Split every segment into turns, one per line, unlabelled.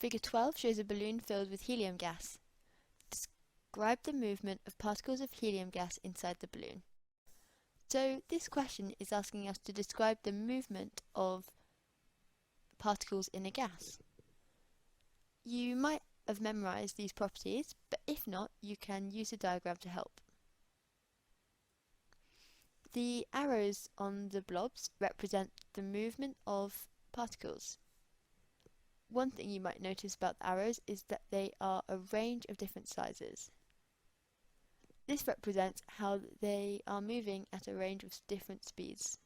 Figure 12 shows a balloon filled with helium gas. Describe the movement of particles of helium gas inside the balloon. So this question is asking us to describe the movement of particles in a gas. You might have memorized these properties, but if not, you can use a diagram to help. The arrows on the blobs represent the movement of particles. One thing you might notice about the arrows is that they are a range of different sizes. This represents how they are moving at a range of different speeds.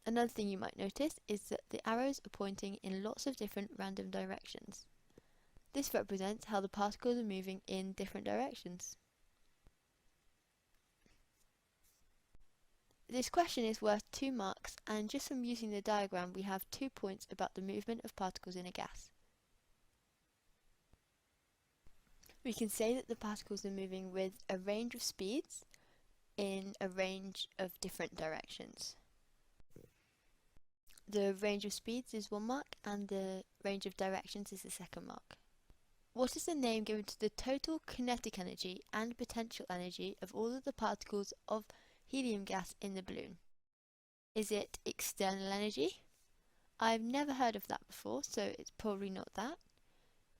Another thing you might notice is that the arrows are pointing in lots of different random directions. This represents how the particles are moving in different directions. This question is worth 2 marks, and just from using the diagram we have 2 points about the movement of particles in a gas. We can say that the particles are moving with a range of speeds in a range of different directions. The range of speeds is 1 mark and the range of directions is the 2nd mark. What is the name given to the total kinetic energy and potential energy of all of the particles of helium gas in the balloon? Is it external energy? I've never heard of that before, so it's probably not that.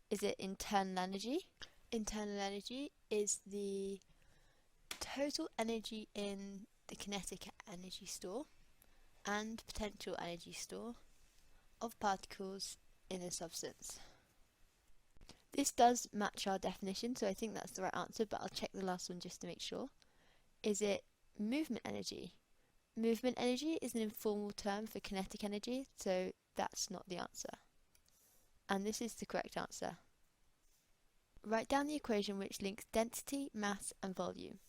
Is it internal energy? Internal energy is the total energy in the kinetic energy store and potential energy store of particles in a substance. This does match our definition, so I think that's the right answer, but I'll check the last one just to make sure. Is it movement energy? Movement energy is an informal term for kinetic energy, so that's not the answer. And this is the correct answer. Write down the equation which links density, mass and volume.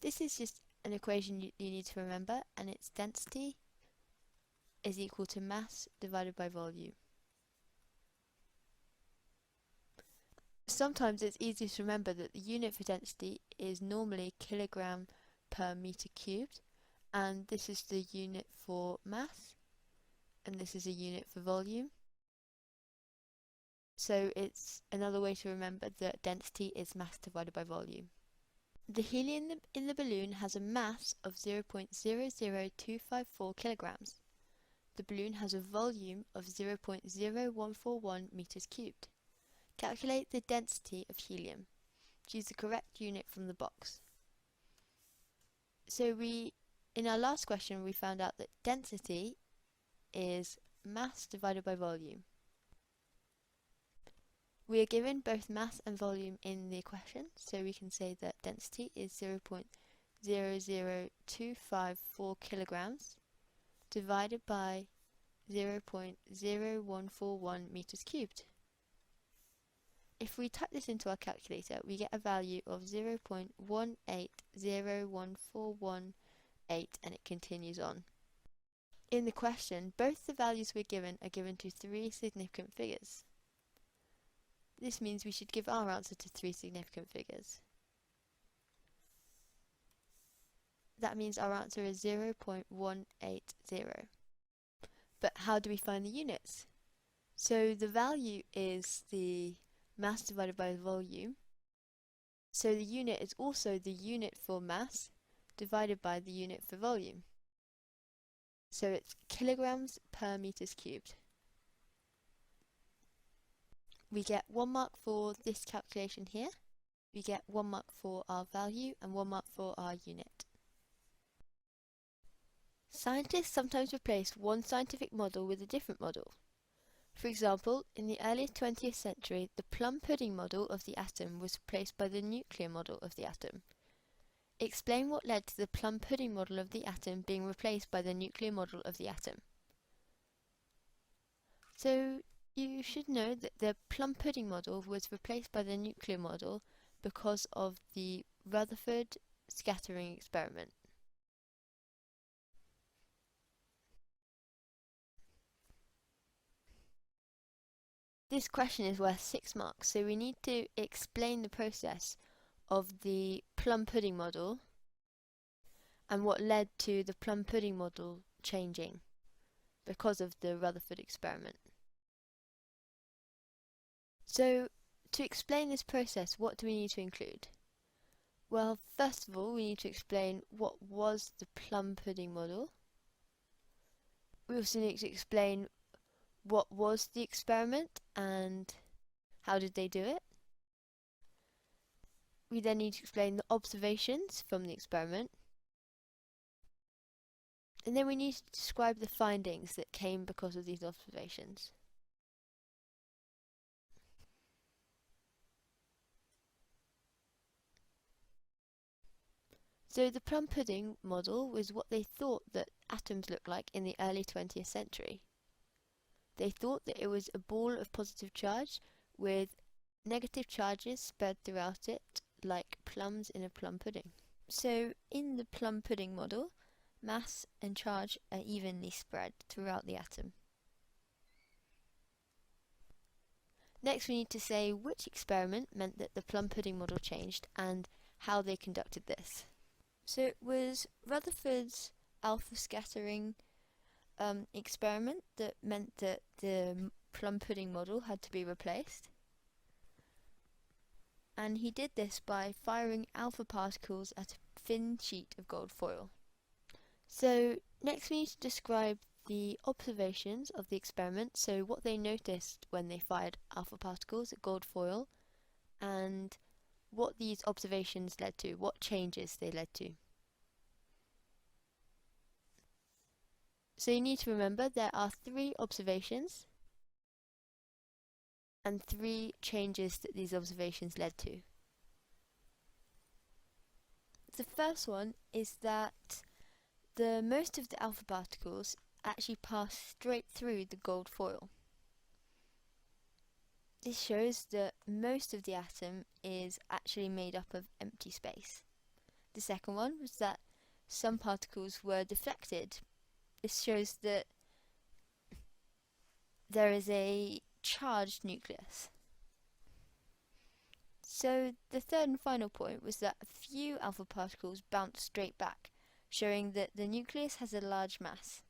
This is just an equation you need to remember, and it's density is equal to mass divided by volume. Sometimes it's easy to remember that the unit for density is normally kilogram per meter cubed, and this is the unit for mass, and this is a unit for volume. So it's another way to remember that density is mass divided by volume. The helium in the balloon has a mass of 0.00254 kilograms. The balloon has a volume of 0.0141 meters cubed. Calculate the density of helium. Choose the correct unit from the box. So in our last question we found out that density is mass divided by volume. We are given both mass and volume in the equation, so we can say that density is 0.00254 kilograms divided by 0.0141 meters cubed. If we type this into our calculator, we get a value of 0.1801418, and it continues on. In the question, both the values we're given are given to 3 significant figures. This means we should give our answer to 3 significant figures. That means our answer is 0.180. But how do we find the units? So the value is the mass divided by the volume. So the unit is also the unit for mass divided by the unit for volume. So it's kilograms per meters cubed. We get 1 mark for this calculation here. We get 1 mark for our value and 1 mark for our unit. Scientists sometimes replace one scientific model with a different model. For example, in the early 20th century, the plum pudding model of the atom was replaced by the nuclear model of the atom. Explain what led to the plum pudding model of the atom being replaced by the nuclear model of the atom. So you should know that the plum pudding model was replaced by the nuclear model because of the Rutherford scattering experiment. This question is worth 6 marks, so we need to explain the process of the plum pudding model and what led to the plum pudding model changing because of the Rutherford experiment. So, to explain this process, what do we need to include? Well, first of all, we need to explain what was the plum pudding model. We also need to explain what was the experiment and how did they do it. We then need to explain the observations from the experiment. And then we need to describe the findings that came because of these observations. So the plum pudding model was what they thought that atoms looked like in the early 20th century. They thought that it was a ball of positive charge with negative charges spread throughout it like plums in a plum pudding. So in the plum pudding model, mass and charge are evenly spread throughout the atom. Next we need to say which experiment meant that the plum pudding model changed and how they conducted this. So it was Rutherford's alpha scattering experiment that meant that the plum pudding model had to be replaced. And he did this by firing alpha particles at a thin sheet of gold foil. So next we need to describe the observations of the experiment, so what they noticed when they fired alpha particles at gold foil and what these observations led to, what changes they led to. So you need to remember there are 3 observations and 3 changes that these observations led to. The first one is that most of the alpha particles actually pass straight through the gold foil. This shows that most of the atom is actually made up of empty space. The second one was that some particles were deflected. This shows that there is a charged nucleus. So the third and final point was that a few alpha particles bounced straight back, showing that the nucleus has a large mass.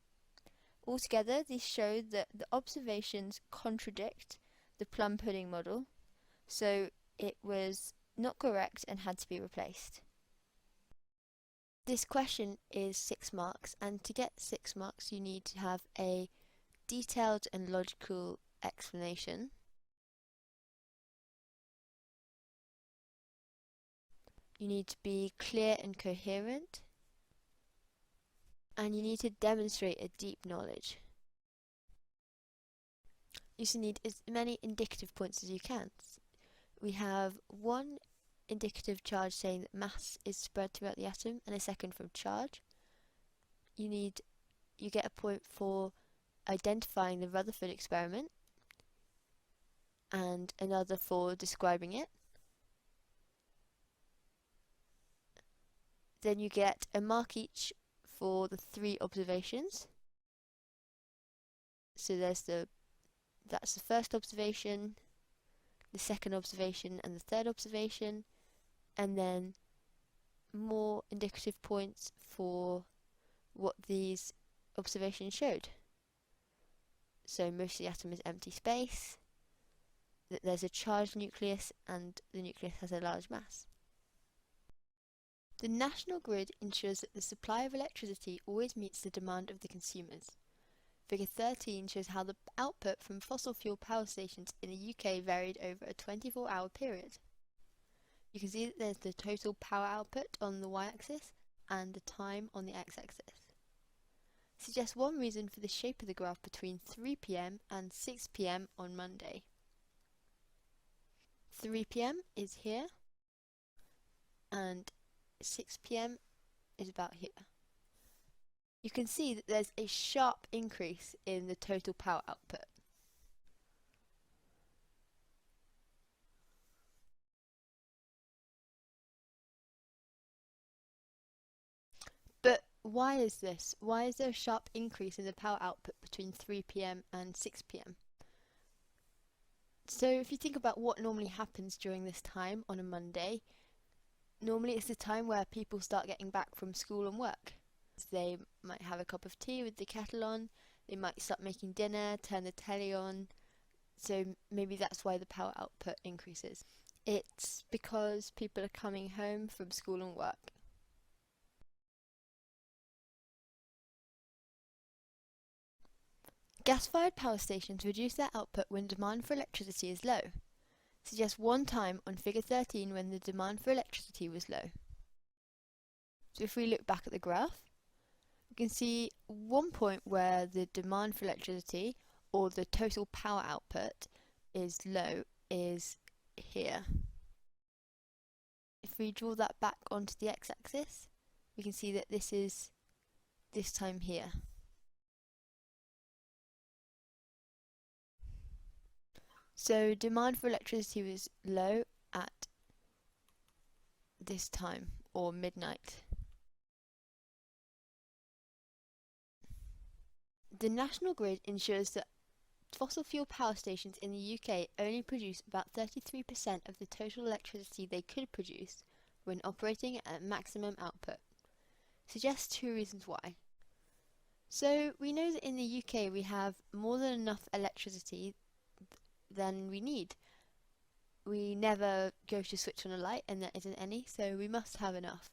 Altogether, these show that the observations contradict the plum pudding model, so it was not correct and had to be replaced. This question is 6 marks, and to get 6 marks you need to have a detailed and logical explanation. You need to be clear and coherent, and you need to demonstrate a deep knowledge. You also need as many indicative points as you can. We have 1 indicative charge saying that mass is spread throughout the atom and a second from charge. You get a point for identifying the Rutherford experiment and another for describing it. Then you get a mark each for the 3 observations. So that's the first observation, the second observation and the third observation, and then more indicative points for what these observations showed. So most of the atom is empty space, that there's a charged nucleus and the nucleus has a large mass. The national grid ensures that the supply of electricity always meets the demand of the consumers. Figure 13 shows how the output from fossil fuel power stations in the UK varied over a 24-hour period. You can see that there's the total power output on the y-axis and the time on the x-axis. Suggest one reason for the shape of the graph between 3 PM and 6 PM on Monday. 3 PM is here and 6 PM is about here. You can see that there's a sharp increase in the total power output. But why is this? Why is there a sharp increase in the power output between 3 PM and 6 PM? So if you think about what normally happens during this time on a Monday, normally it's the time where people start getting back from school and work. They might have a cup of tea with the kettle on, they might start making dinner, turn the telly on, So maybe that's why the power output increases. It's because people are coming home from school and work. Gas-fired power stations reduce their output when demand for electricity is low. Suggest one time on figure 13 when the demand for electricity was low. So if we look back at the graph, you can see one point where the demand for electricity, or the total power output, is low is here. If we draw that back onto the x-axis, we can see that this is this time here. So demand for electricity was low at this time, or midnight. The national grid ensures that fossil fuel power stations in the UK only produce about 33% of the total electricity they could produce when operating at maximum output. Suggests two reasons why. So we know that in the UK we have more than enough electricity than we need. We never go to switch on a light and there isn't any, so we must have enough.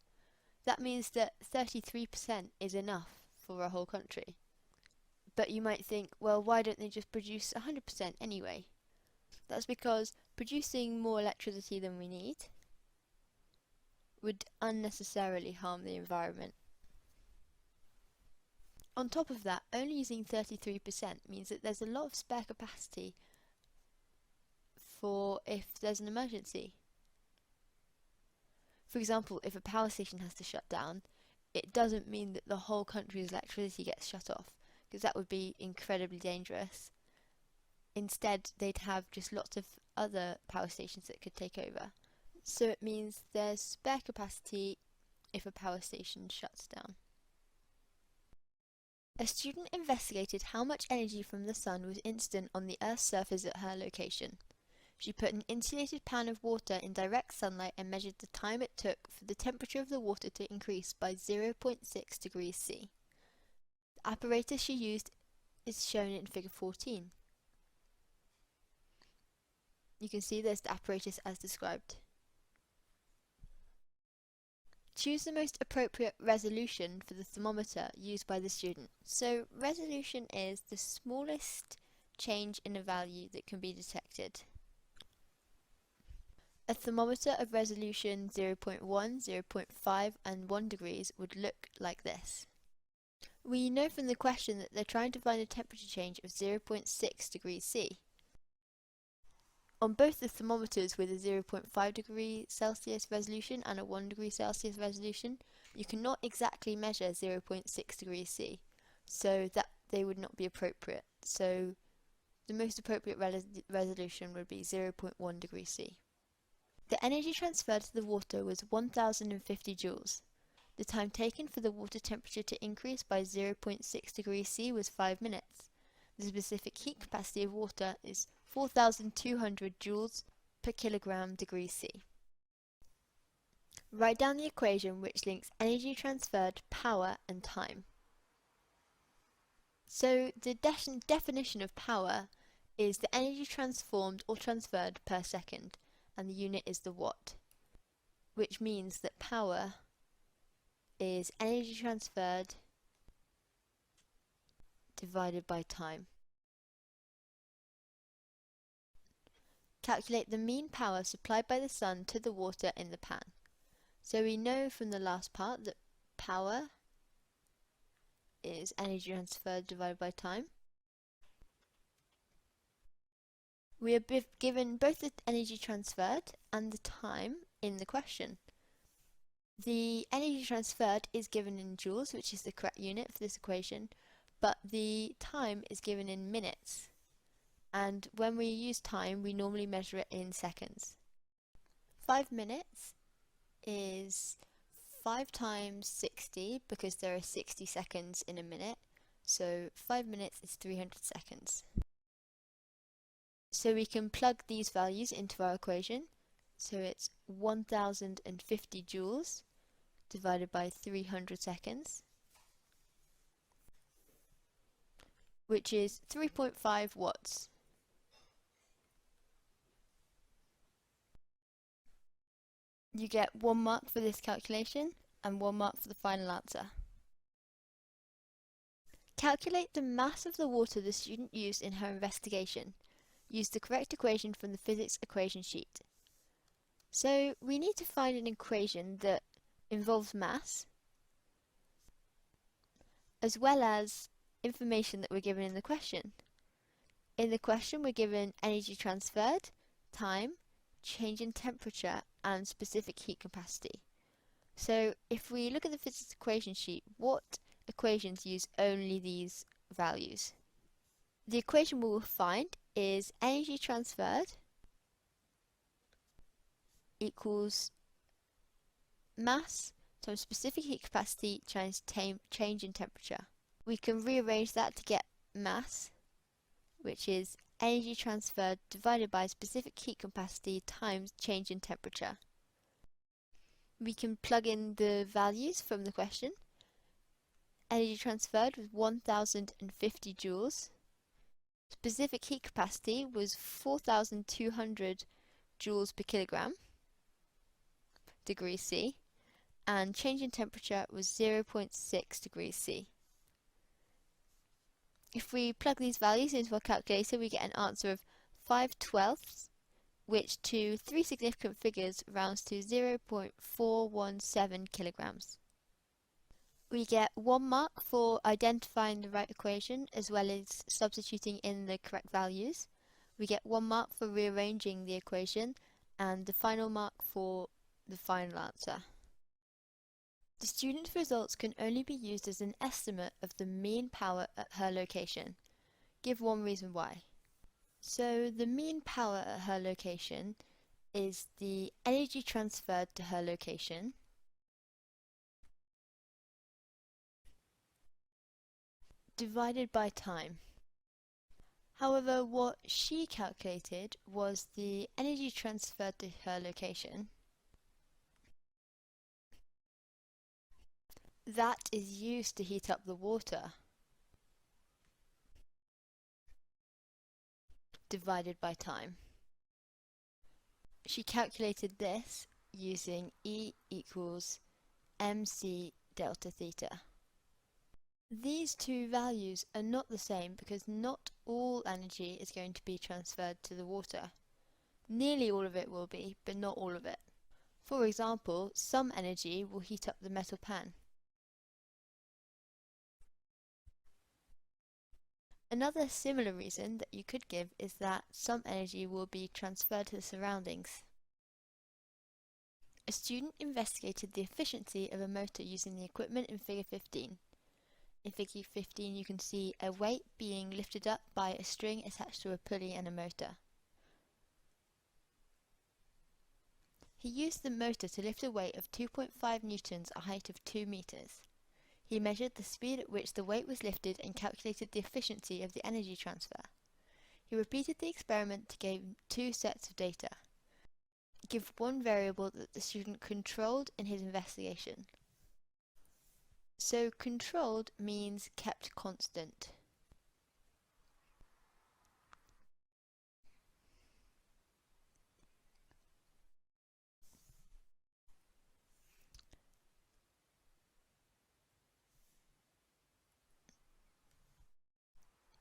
That means that 33% is enough for a whole country. But you might think, well, why don't they just produce 100% anyway? That's because producing more electricity than we need would unnecessarily harm the environment. On top of that, only using 33% means that there's a lot of spare capacity for if there's an emergency. For example, if a power station has to shut down, it doesn't mean that the whole country's electricity gets shut off, because that would be incredibly dangerous. Instead, they'd have just lots of other power stations that could take over. So it means there's spare capacity if a power station shuts down. A student investigated how much energy from the sun was incident on the Earth's surface at her location. She put an insulated pan of water in direct sunlight and measured the time it took for the temperature of the water to increase by 0.6 degrees C. The apparatus she used is shown in figure 14. You can see there's the apparatus as described. Choose the most appropriate resolution for the thermometer used by the student. So resolution is the smallest change in a value that can be detected. A thermometer of resolution 0.1, 0.5 and 1 degrees would look like this. We know from the question that they're trying to find a temperature change of 0.6 degrees C. On both the thermometers with a 0.5 degree Celsius resolution and a 1 degree Celsius resolution, you cannot exactly measure 0.6 degrees C, so that they would not be appropriate. So the most appropriate resolution would be 0.1 degrees C. The energy transferred to the water was 1050 joules. The time taken for the water temperature to increase by 0.6 degrees C was 5 minutes. The specific heat capacity of water is 4,200 joules per kilogram degrees C. Write down the equation which links energy transferred, power and time. So the definition of power is the energy transformed or transferred per second, and the unit is the watt, which means that power is energy transferred divided by time. Calculate the mean power supplied by the sun to the water in the pan. So we know from the last part that power is energy transferred divided by time. We are given both the energy transferred and the time in the question. The energy transferred is given in joules, which is the correct unit for this equation, but the time is given in minutes. And when we use time, we normally measure it in seconds. 5 minutes is 5 times 60, because there are 60 seconds in a minute, so 5 minutes is 300 seconds. So we can plug these values into our equation. So it's 1050 joules divided by 300 seconds, which is 3.5 watts. You get 1 mark for this calculation and 1 mark for the final answer. Calculate the mass of the water the student used in her investigation. Use the correct equation from the physics equation sheet. So we need to find an equation that involves mass, as well as information that we're given in the question. In the question we're given energy transferred, time, change in temperature, and specific heat capacity. So if we look at the physics equation sheet, what equations use only these values? The equation we will find is energy transferred equals mass times specific heat capacity times change in temperature. We can rearrange that to get mass, which is energy transferred divided by specific heat capacity times change in temperature. We can plug in the values from the question. Energy transferred was 1050 joules. Specific heat capacity was 4200 joules per kilogram, degrees C, and change in temperature was 0.6 degrees C. If we plug these values into our calculator, we get an answer of 5/12, which to 3 significant figures rounds to 0.417 kilograms. We get 1 mark for identifying the right equation as well as substituting in the correct values. We get 1 mark for rearranging the equation and the final mark for the final answer. The student's results can only be used as an estimate of the mean power at her location. Give one reason why. So the mean power at her location is the energy transferred to her location divided by time. However, what she calculated was the energy transferred to her location that is used to heat up the water divided by time. She calculated this using E equals mc delta theta. These two values are not the same because not all energy is going to be transferred to the water. Nearly all of it will be, but not all of it. For example, some energy will heat up the metal pan. Another similar reason that you could give is that some energy will be transferred to the surroundings. A student investigated the efficiency of a motor using the equipment in figure 15. In figure 15 you can see a weight being lifted up by a string attached to a pulley and a motor. He used the motor to lift a weight of 2.5 newtons at a height of 2 meters. He measured the speed at which the weight was lifted and calculated the efficiency of the energy transfer. He repeated the experiment to gain 2 sets of data. Give one variable that the student controlled in his investigation. So controlled means kept constant.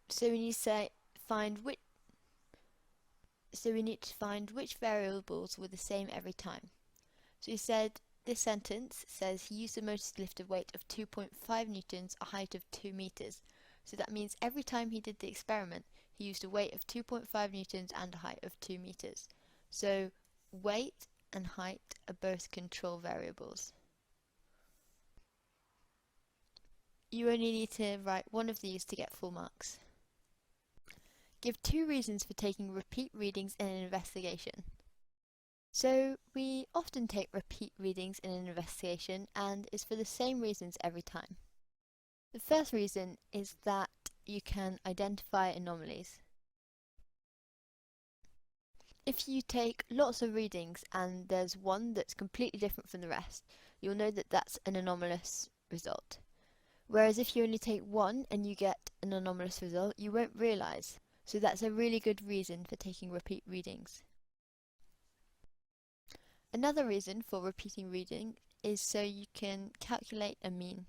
So we need to find which variables were the same every time. So he said this sentence says he used the motor to lift a weight of 2.5 newtons, a height of 2 meters. So that means every time he did the experiment, he used a weight of 2.5 newtons and a height of 2 meters. So weight and height are both control variables. You only need to write one of these to get full marks. Give 2 reasons for taking repeat readings in an investigation. So we often take repeat readings in an investigation and it's for the same reasons every time. The first reason is that you can identify anomalies. If you take lots of readings and there's one that's completely different from the rest, you'll know that that's an anomalous result. Whereas if you only take one and you get an anomalous result, you won't realise. So that's a really good reason for taking repeat readings. Another reason for repeating reading is so you can calculate a mean.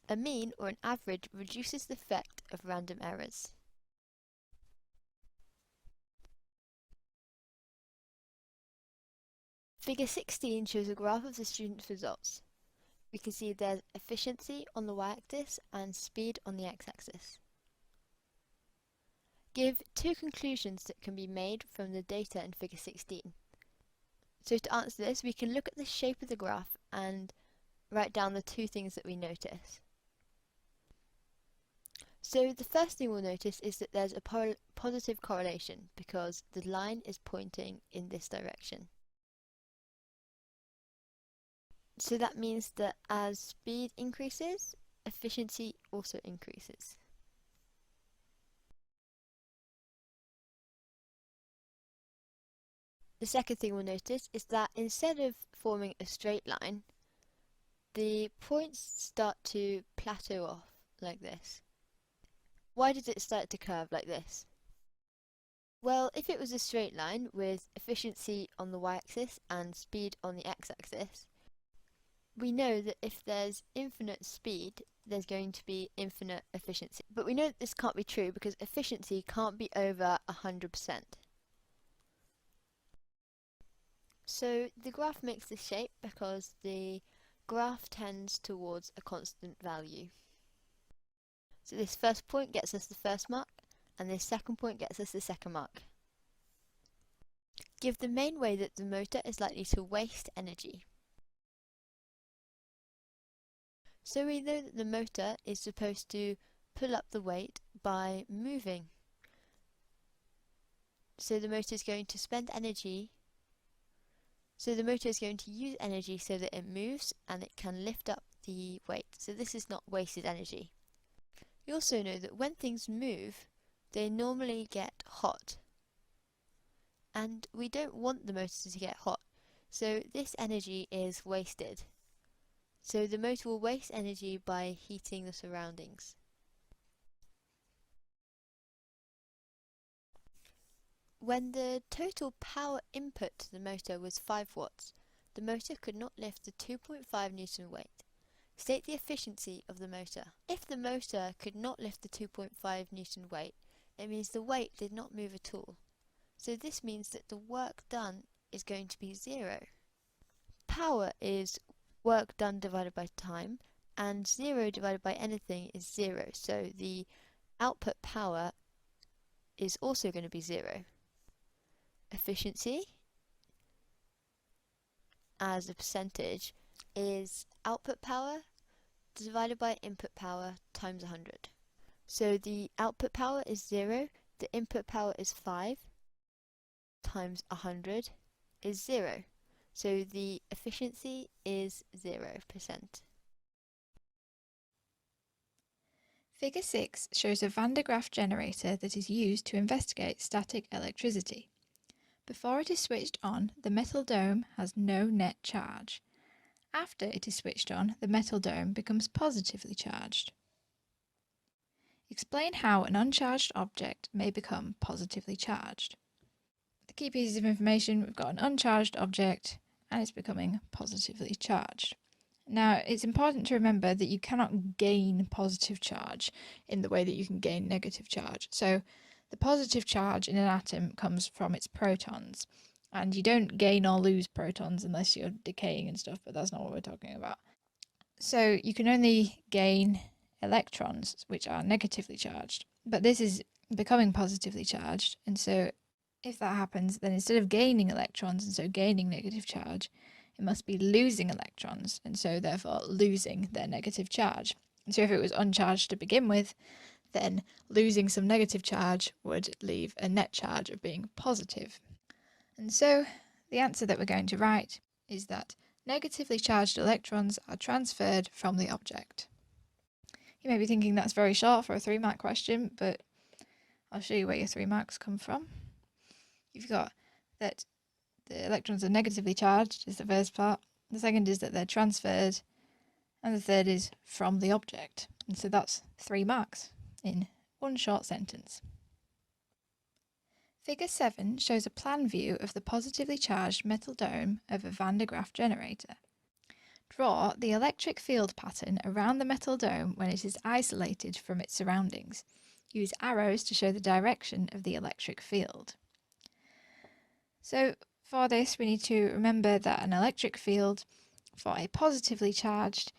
A mean, or an average, reduces the effect of random errors. Figure 16 shows a graph of the students' results. We can see there's efficiency on the y-axis and speed on the x-axis. Give two conclusions that can be made from the data in figure 16. So to answer this, we can look at the shape of the graph and write down the two things that we notice. So the first thing we'll notice is that there's a positive correlation because the line is pointing in this direction. So that means that as speed increases, efficiency also increases. The second thing we'll notice is that instead of forming a straight line, the points start to plateau off like this. Why does it start to curve like this? Well, if it was a straight line with efficiency on the y-axis and speed on the x-axis, we know that if there's infinite speed, there's going to be infinite efficiency. But we know that this can't be true because efficiency can't be over 100%. So the graph makes this shape because the graph tends towards a constant value. So this first point gets us the first mark, and this second point gets us the second mark. Give the main way that the motor is likely to waste energy. So we know that the motor is supposed to pull up the weight by moving. So the motor is going to spend energy. So the motor is going to use energy so that it moves and it can lift up the weight. So this is not wasted energy. We also know that when things move, they normally get hot. And we don't want the motor to get hot. So this energy is wasted. So the motor will waste energy by heating the surroundings. When the total power input to the motor was 5 watts, the motor could not lift the 2.5 Newton weight. State the efficiency of the motor. If the motor could not lift the 2.5 Newton weight, it means the weight did not move at all. So this means that the work done is going to be 0. Power is work done divided by time, and 0 divided by anything is 0. So the output power is also going to be 0. Efficiency as a percentage is output power divided by input power times 100. So the output power is 0, the input power is 5 times 100 is 0. So the efficiency is 0%.
Figure 6 shows a Van de Graaff generator that is used to investigate static electricity. Before it is switched on, the metal dome has no net charge. After it is switched on, the metal dome becomes positively charged. Explain how an uncharged object may become positively charged. The key pieces of information: we've got an uncharged object and it's becoming positively charged. Now, it's important to remember that you cannot gain positive charge in the way that you can gain negative charge. So the positive charge in an atom comes from its protons, and you don't gain or lose protons unless you're decaying and stuff, but that's not what we're talking about. So you can only gain electrons, which are negatively charged, but this is becoming positively charged, and so if that happens, then instead of gaining electrons and so gaining negative charge, it must be losing electrons and so therefore losing their negative charge. And so if it was uncharged to begin with, then losing some negative charge would leave a net charge of being positive. And so the answer that we're going to write is that negatively charged electrons are transferred from the object. You may be thinking that's very short for a 3-mark question, but I'll show you where your 3 marks come from. You've got that the electrons are negatively charged is the first part, the second is that they're transferred, and the third is from the object. And so that's 3 marks in one short sentence. Figure 7 shows a plan view of the positively charged metal dome of a Van de Graaff generator. Draw the electric field pattern around the metal dome when it is isolated from its surroundings. Use arrows to show the direction of the electric field. So for this, we need to remember that an electric field for a positively charged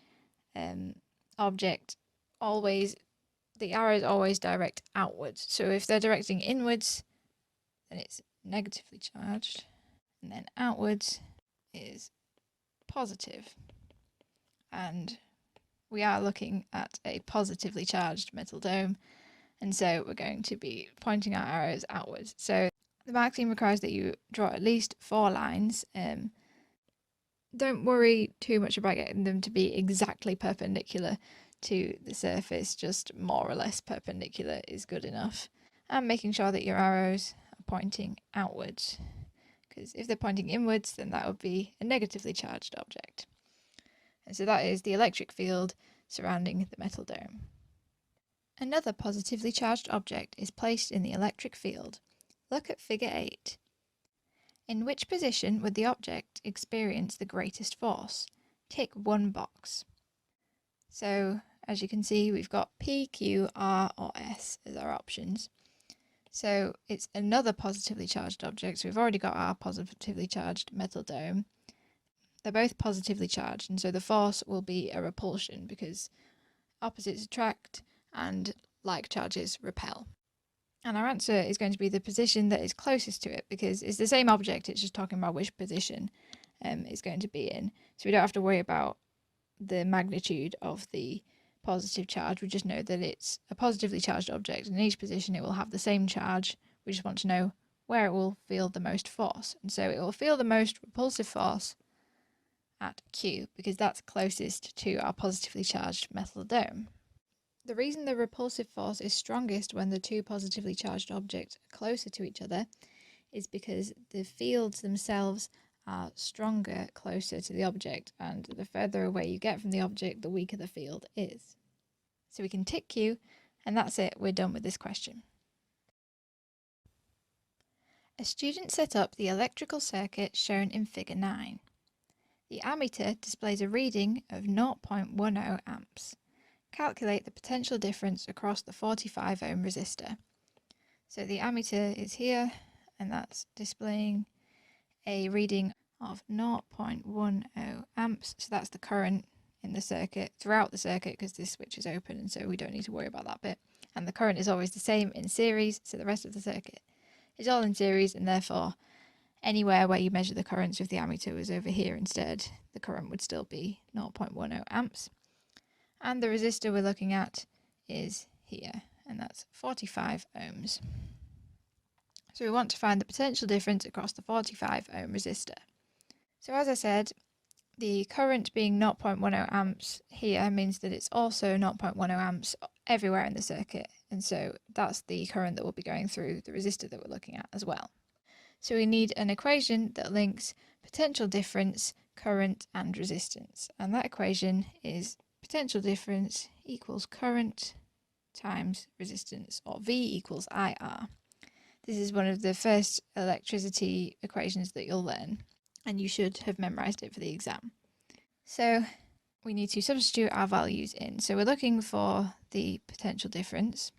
object, the arrows always direct outwards. So if they're directing inwards, then it's negatively charged, and then outwards is positive. And we are looking at a positively charged metal dome, and so we're going to be pointing our arrows outwards. So the mark scheme requires that you draw at least 4 lines. Don't worry too much about getting them to be exactly perpendicular to the surface, just more or less perpendicular is good enough. And making sure that your arrows are pointing outwards, because if they're pointing inwards, then that would be a negatively charged object. And so that is the electric field surrounding the metal dome. Another positively charged object is placed in the electric field. Look at figure 8. In which position would the object experience the greatest force? Tick one box. So, as you can see, we've got P, Q, R, or S as our options. So it's another positively charged object. So we've already got our positively charged metal dome. They're both positively charged, and so the force will be a repulsion because opposites attract and like charges repel. And our answer is going to be the position that is closest to it, because it's the same object, it's just talking about which position it's going to be in. So we don't have to worry about the magnitude of the positive charge. We just know that it's a positively charged object, and in each position it will have the same charge. We just want to know where it will feel the most force. And so it will feel the most repulsive force at Q, because that's closest to our positively charged metal dome. The reason the repulsive force is strongest when the two positively charged objects are closer to each other is because the fields themselves are stronger closer to the object, and the further away you get from the object, the weaker the field is. So we can tick Q, and that's it, we're done with this question. A student set up the electrical circuit shown in figure 9. The ammeter displays a reading of 0.10 amps. Calculate the potential difference across the 45 ohm resistor. So the ammeter is here, and that's displaying a reading of 0.10 amps. So that's the current in the circuit, throughout the circuit, because this switch is open, and so we don't need to worry about that bit. And the current is always the same in series, so the rest of the circuit is all in series, and therefore anywhere where you measure the currents, if the ammeter was over here instead, the current would still be 0.10 amps. And the resistor we're looking at is here, and that's 45 ohms. So we want to find the potential difference across the 45 ohm resistor. So as I said, the current being 0.10 amps here means that it's also 0.10 amps everywhere in the circuit, and so that's the current that will be going through the resistor that we're looking at as well. So we need an equation that links potential difference, current, and resistance, and that equation is potential difference equals current times resistance, or V equals IR. This is one of the first electricity equations that you'll learn, and you should have memorized it for the exam. So we need to substitute our values in. So we're looking for the potential difference.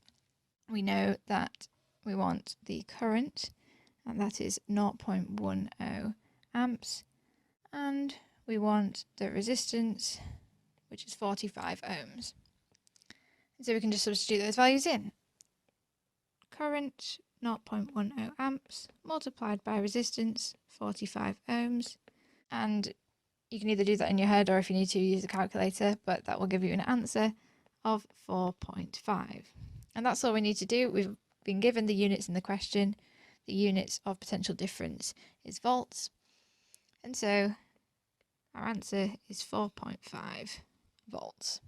We know that we want the current, and that is 0.10 amps, and we want the resistance, which is 45 ohms. And so we can just substitute those values in. Current, 0.10 amps, multiplied by resistance, 45 ohms. And you can either do that in your head, or if you need to, use a calculator, but that will give you an answer of 4.5. And that's all we need to do. We've been given the units in the question. The units of potential difference is volts. And so our answer is 4.5 volts.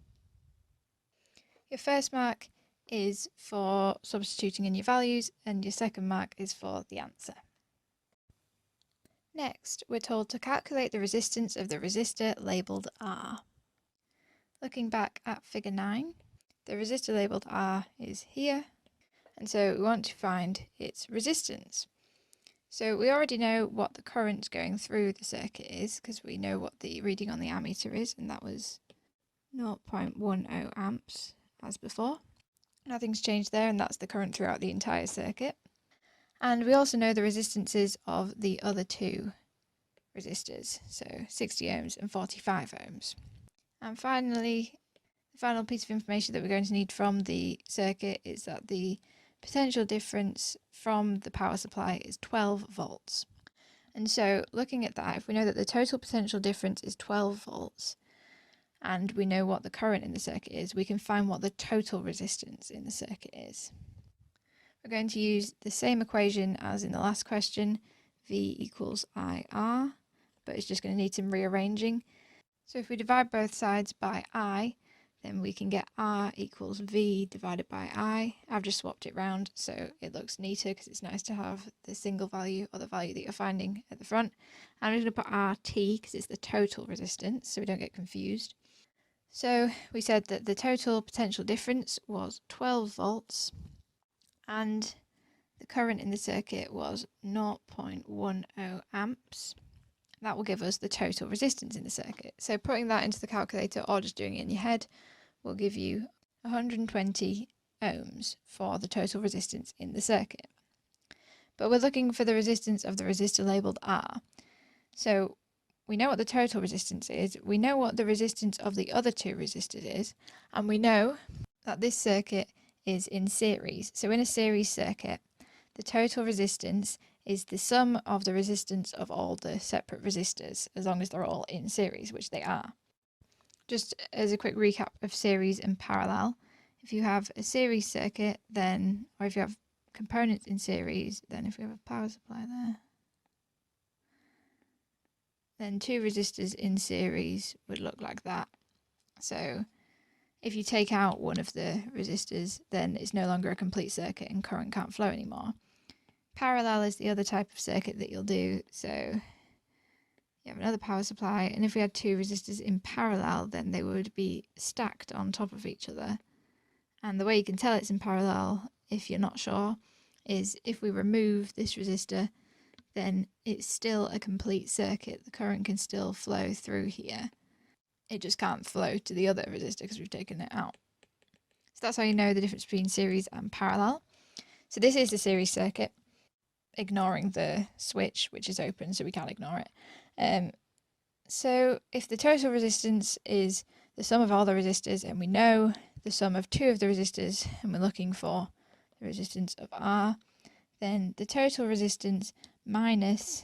Your first mark is for substituting in your values, and your second mark is for the answer. Next, we're told to calculate the resistance of the resistor labelled R. Looking back at figure 9, the resistor labelled R is here, and so we want to find its resistance. So we already know what the current going through the circuit is, because we know what the reading on the ammeter is, and that was 0.10 amps as before. Nothing's changed there, and that's the current throughout the entire circuit. And we also know the resistances of the other two resistors, so 60 ohms and 45 ohms. And finally, the final piece of information that we're going to need from the circuit is that the potential difference from the power supply is 12 volts. And so looking at that, if we know that the total potential difference is 12 volts, and we know what the current in the circuit is, we can find what the total resistance in the circuit is. We're going to use the same equation as in the last question, V equals IR, but it's just going to need some rearranging. So if we divide both sides by I, then we can get R equals V divided by I. I've just swapped it round so it looks neater because it's nice to have the single value or the value that you're finding at the front. I'm just going to put RT because it's the total resistance so we don't get confused. So we said that the total potential difference was 12 volts and the current in the circuit was 0.10 amps. That will give us the total resistance in the circuit. So putting that into the calculator or just doing it in your head will give you 120 ohms for the total resistance in the circuit. But we're looking for the resistance of the resistor labelled R. So we know what the total resistance is, we know what the resistance of the other two resistors is, and we know that this circuit is in series. So in a series circuit, the total resistance is the sum of the resistance of all the separate resistors, as long as they're all in series, which they are. Just as a quick recap of series and parallel, if you have a series circuit, then, or if you have components in series, then if we have a power supply there, then two resistors in series would look like that. So if you take out one of the resistors, then it's no longer a complete circuit and current can't flow anymore. Parallel is the other type of circuit that you'll do. So you have another power supply, and if we had two resistors in parallel, then they would be stacked on top of each other. And the way you can tell it's in parallel, if you're not sure, is if we remove this resistor, then it's still a complete circuit. The current can still flow through here. It just can't flow to the other resistor because we've taken it out. So that's how you know the difference between series and parallel. So this is the series circuit, ignoring the switch, which is open, so we can't ignore it. So if the total resistance is the sum of all the resistors, and we know the sum of two of the resistors, and we're looking for the resistance of R, then the total resistance minus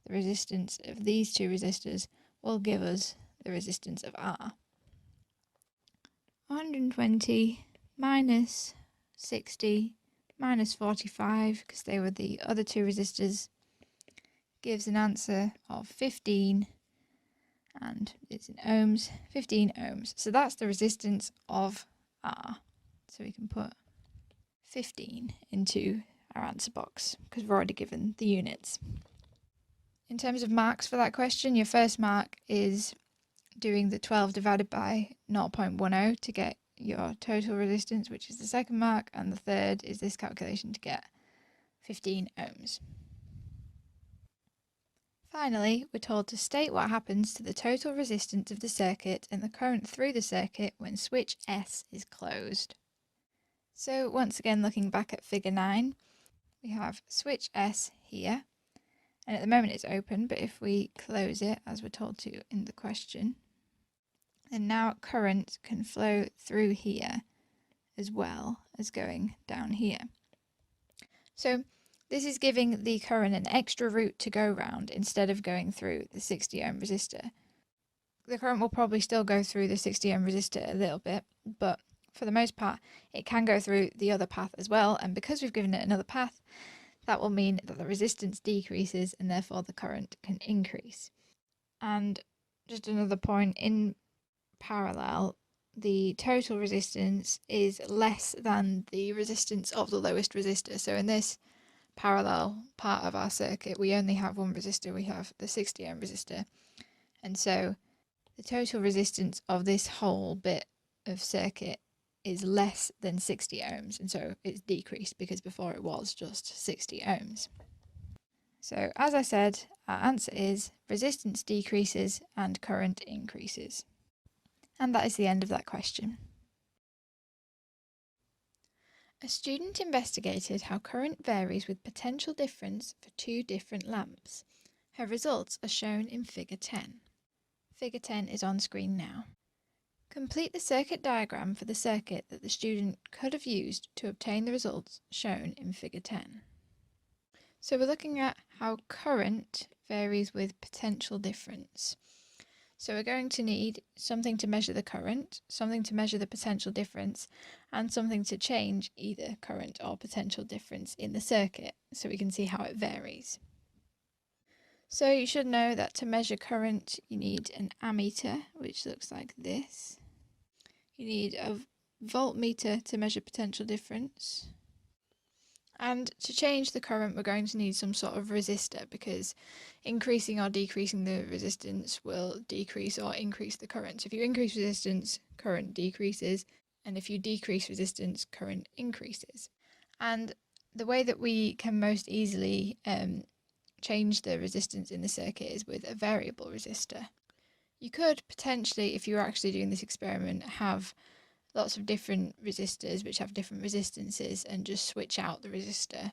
the resistance of these two resistors will give us the resistance of R. 120 minus 60 minus 45, because they were the other two resistors, gives an answer of 15, and it's in ohms, 15 ohms. So that's the resistance of R. So we can put 15 into our answer box because we're already given the units. In terms of marks for that question, your first mark is doing the 12 divided by 0.10 to get your total resistance, which is the second mark, and the third is this calculation to get 15 ohms. Finally, we're told to state what happens to the total resistance of the circuit and the current through the circuit when switch S is closed. So once again, looking back at figure 9, we have switch S here, and at the moment it's open, but if we close it as we're told to in the question, then now current can flow through here as well as going down here. So this is giving the current an extra route to go round instead of going through the 60 ohm resistor. The current will probably still go through the 60 ohm resistor a little bit, but for the most part it can go through the other path as well, and because we've given it another path, that will mean that the resistance decreases and therefore the current can increase. And just another point, in parallel, the total resistance is less than the resistance of the lowest resistor. So in this parallel part of our circuit, we only have one resistor, we have the 60 ohm resistor. And so the total resistance of this whole bit of circuit is less than 60 ohms, and so it's decreased because before it was just 60 ohms. So as I said, our answer is resistance decreases and current increases. And that is the end of that question. A student investigated how current varies with potential difference for two different lamps. Her results are shown in Figure 10. Figure 10 is on screen now. Complete the circuit diagram for the circuit that the student could have used to obtain the results shown in Figure 10. So we're looking at how current varies with potential difference. So we're going to need something to measure the current, something to measure the potential difference, and something to change either current or potential difference in the circuit so we can see how it varies. So you should know that to measure current you need an ammeter, which looks like this. You need a voltmeter to measure potential difference. And to change the current, we're going to need some sort of resistor, because increasing or decreasing the resistance will decrease or increase the current. So if you increase resistance, current decreases, and if you decrease resistance, current increases. And the way that we can most easily change the resistance in the circuit is with a variable resistor. You could potentially, if you were actually doing this experiment, have lots of different resistors which have different resistances and just switch out the resistor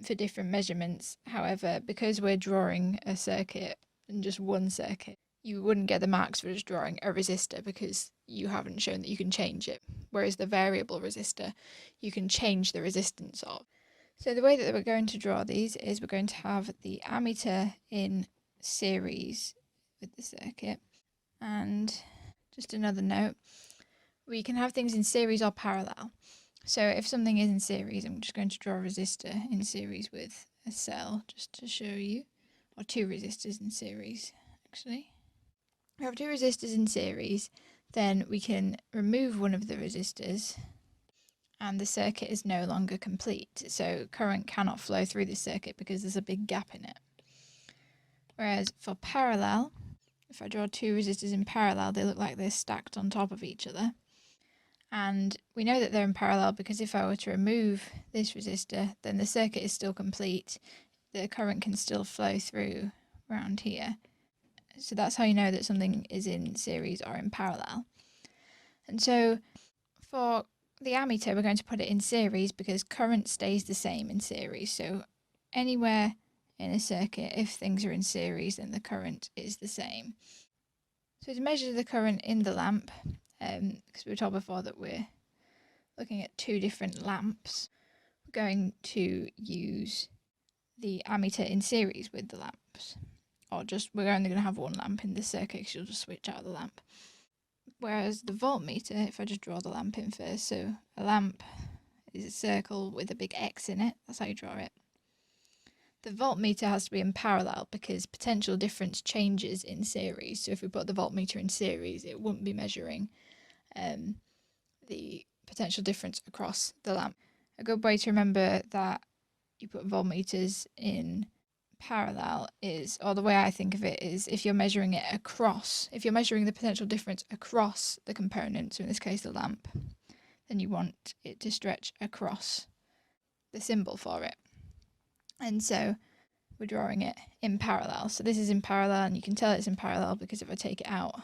for different measurements. However, because we're drawing a circuit and just one circuit, you wouldn't get the marks for just drawing a resistor because you haven't shown that you can change it. Whereas the variable resistor, you can change the resistance of. So the way that we're going to draw these is we're going to have the ammeter in series with the circuit. And just another note, we can have things in series or parallel. So if something is in series, I'm just going to draw a resistor in series with a cell just to show you, or two resistors in series actually. If we have two resistors in series, then we can remove one of the resistors and the circuit is no longer complete. So current cannot flow through the circuit because there's a big gap in it. Whereas for parallel, if I draw two resistors in parallel, they look like they're stacked on top of each other. And we know that they're in parallel because if I were to remove this resistor, then the circuit is still complete. The current can still flow through around here. So that's how you know that something is in series or in parallel. And so for the ammeter, we're going to put it in series because current stays the same in series. So anywhere in a circuit, if things are in series, then the current is the same. So to measure the current in the lamp, because we were told before that we're looking at two different lamps, we're going to use the ammeter in series with the lamps. Or just, we're only going to have one lamp in this circuit because you'll just switch out the lamp. Whereas the voltmeter, if I just draw the lamp in first, so a lamp is a circle with a big X in it, that's how you draw it. The voltmeter has to be in parallel because potential difference changes in series. So if we put the voltmeter in series, it wouldn't be measuring the potential difference across the lamp. A good way to remember that you put voltmeters in parallel is, or the way I think of it is, if you're measuring it across, if you're measuring the potential difference across the component, so in this case the lamp, then you want it to stretch across the symbol for it. And so we're drawing it in parallel. So this is in parallel, and you can tell it's in parallel because if I take it out,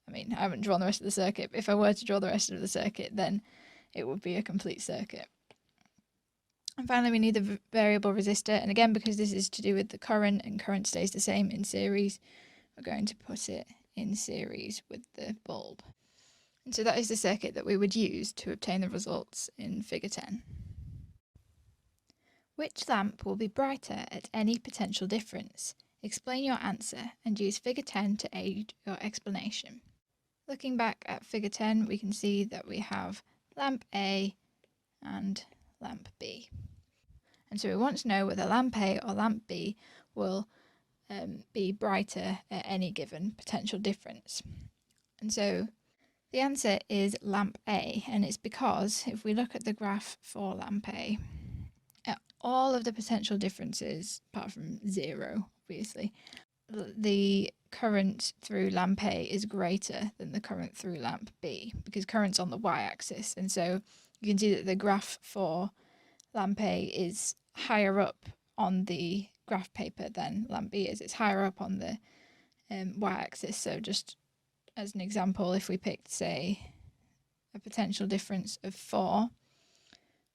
I mean, I haven't drawn the rest of the circuit, but if I were to draw the rest of the circuit, then it would be a complete circuit. And finally, we need the variable resistor. And again, because this is to do with the current and current stays the same in series, we're going to put it in series with the bulb. And so that is the circuit that we would use to obtain the results in Figure 10. Which lamp will be brighter at any potential difference? Explain your answer and use Figure 10 to aid your explanation. Looking back at Figure 10, we can see that we have lamp A and lamp B. And so we want to know whether lamp A or lamp B will be brighter at any given potential difference. And so the answer is lamp A, and it's because if we look at the graph for lamp A, all of the potential differences, apart from 0, obviously, the current through lamp A is greater than the current through lamp B, because current's on the y-axis, and so you can see that the graph for lamp A is higher up on the graph paper than lamp B is. It's higher up on the y-axis. So just as an example, if we picked, say, a potential difference of 4,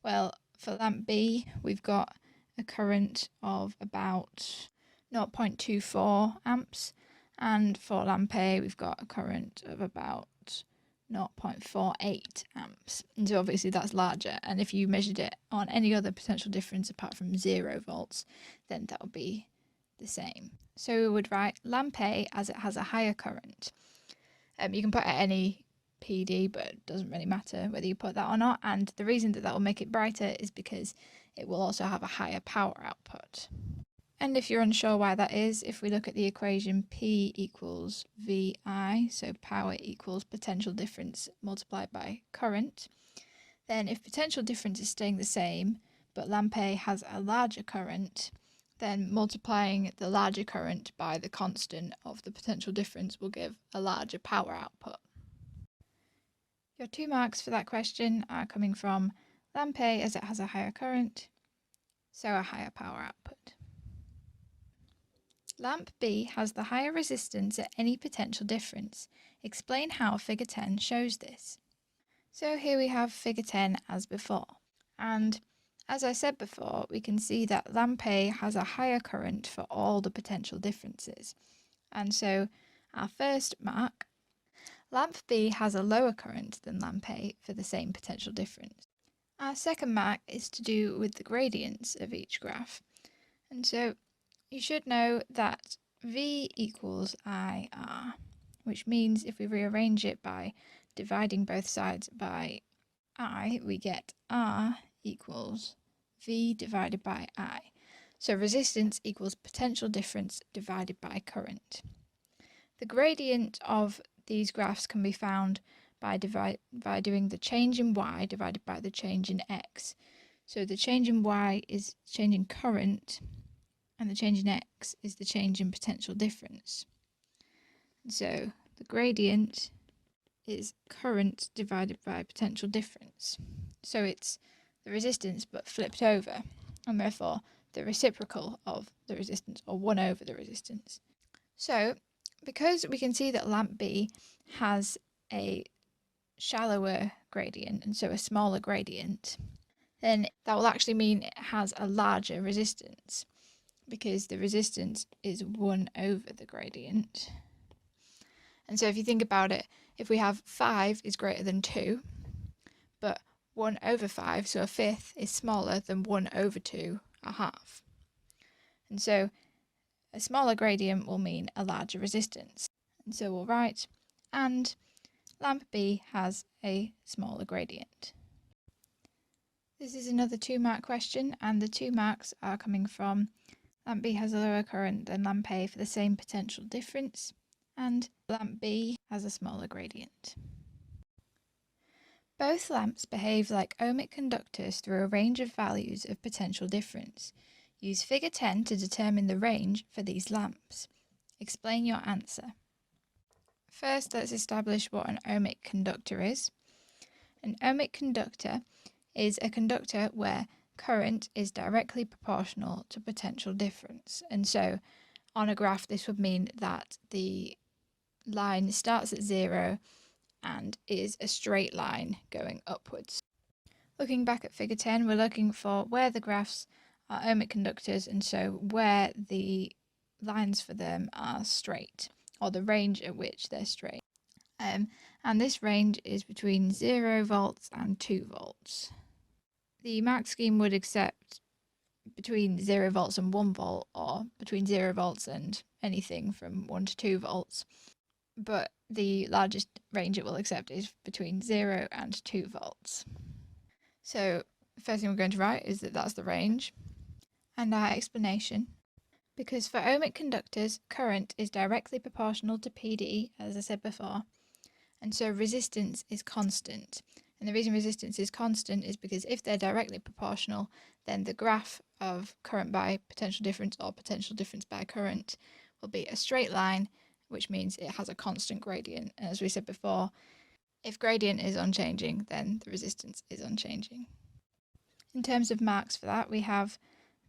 well, for lamp B, we've got a current of about 0.24 amps, and for lamp A, we've got a current of about 0.48 amps. And so obviously that's larger, and if you measured it on any other potential difference apart from 0 volts, then that would be the same. So we would write lamp A as it has a higher current. You can put any PD, but it doesn't really matter whether you put that or not, and the reason that will make it brighter is because it will also have a higher power output. And if you're unsure why that is, if we look at the equation P equals VI, so power equals potential difference multiplied by current, then if potential difference is staying the same, but lamp A has a larger current, then multiplying the larger current by the constant of the potential difference will give a larger power output. Your 2 marks for that question are coming from lamp A as it has a higher current, so a higher power output. Lamp B has the higher resistance at any potential difference. Explain how figure 10 shows this. So here we have figure 10 as before. And as I said before, we can see that lamp A has a higher current for all the potential differences. And so our first mark, lamp B has a lower current than lamp A for the same potential difference. Our second mark is to do with the gradients of each graph. And so you should know that V equals IR, which means if we rearrange it by dividing both sides by I, we get R equals V divided by I. So resistance equals potential difference divided by current. The gradient of these graphs can be found by doing the change in Y divided by the change in X. So the change in Y is change in current, and the change in X is the change in potential difference. So the gradient is current divided by potential difference. So it's the resistance but flipped over, and therefore the reciprocal of the resistance, or 1 over the resistance. So because we can see that lamp B has a shallower gradient, and so a smaller gradient, then that will actually mean it has a larger resistance, because the resistance is 1 over the gradient. And so if you think about it, if we have 5 is greater than 2, but 1 over 5, so a fifth, is smaller than 1 over 2, a half. And so a smaller gradient will mean a larger resistance. And so we'll write, and lamp B has a smaller gradient. This is another 2-mark question, and the 2 marks are coming from lamp B has a lower current than lamp A for the same potential difference, and lamp B has a smaller gradient. Both lamps behave like ohmic conductors through a range of values of potential difference. Use figure 10 to determine the range for these lamps. Explain your answer. First, let's establish what an ohmic conductor is. An ohmic conductor is a conductor where current is directly proportional to potential difference. And so on a graph, this would mean that the line starts at 0 and is a straight line going upwards. Looking back at figure 10, we're looking for where the graphs are ohmic conductors, and so where the lines for them are straight, or the range at which they're straight. And this range is between 0 volts and 2 volts. The mark scheme would accept between 0 volts and 1 volt, or between 0 volts and anything from 1 to 2 volts. But the largest range it will accept is between 0 and 2 volts. So the first thing we're going to write is that that's the range. And our explanation. Because for ohmic conductors, current is directly proportional to PD, as I said before, and so resistance is constant. And the reason resistance is constant is because if they're directly proportional, then the graph of current by potential difference, or potential difference by current, will be a straight line, which means it has a constant gradient. And as we said before, if gradient is unchanging, then the resistance is unchanging. In terms of marks for that, we have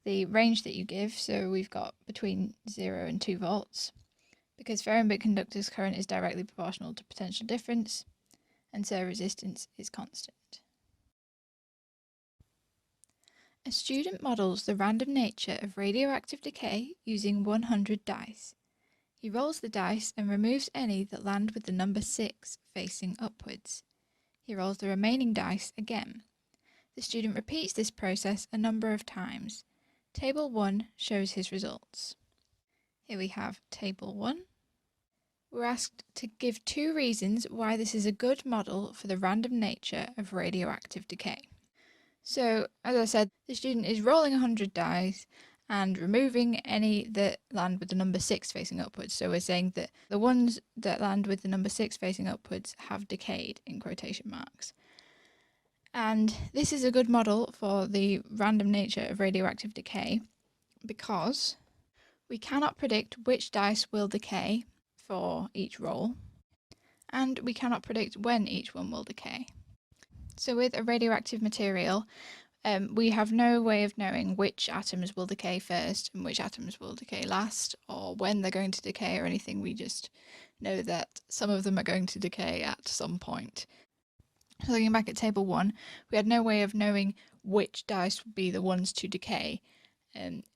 the range that you give, so we've got between 0 and 2 volts, because ferrite conductor's current is directly proportional to potential difference, and so resistance is constant. A student models the random nature of radioactive decay using 100 dice. He rolls the dice and removes any that land with the number 6 facing upwards. He rolls the remaining dice again. The student repeats this process a number of times. Table 1 shows his results. Here we have Table 1. We're asked to give 2 reasons why this is a good model for the random nature of radioactive decay. So, as I said, the student is rolling 100 dice and removing any that land with the number 6 facing upwards. So we're saying that the ones that land with the number 6 facing upwards have decayed, in quotation marks. And this is a good model for the random nature of radioactive decay because we cannot predict which dice will decay for each roll, and we cannot predict when each one will decay. So with a radioactive material, we have no way of knowing which atoms will decay first and which atoms will decay last, or when they're going to decay or anything. We just know that some of them are going to decay at some point. So looking back at Table 1, we had no way of knowing which dice would be the ones to decay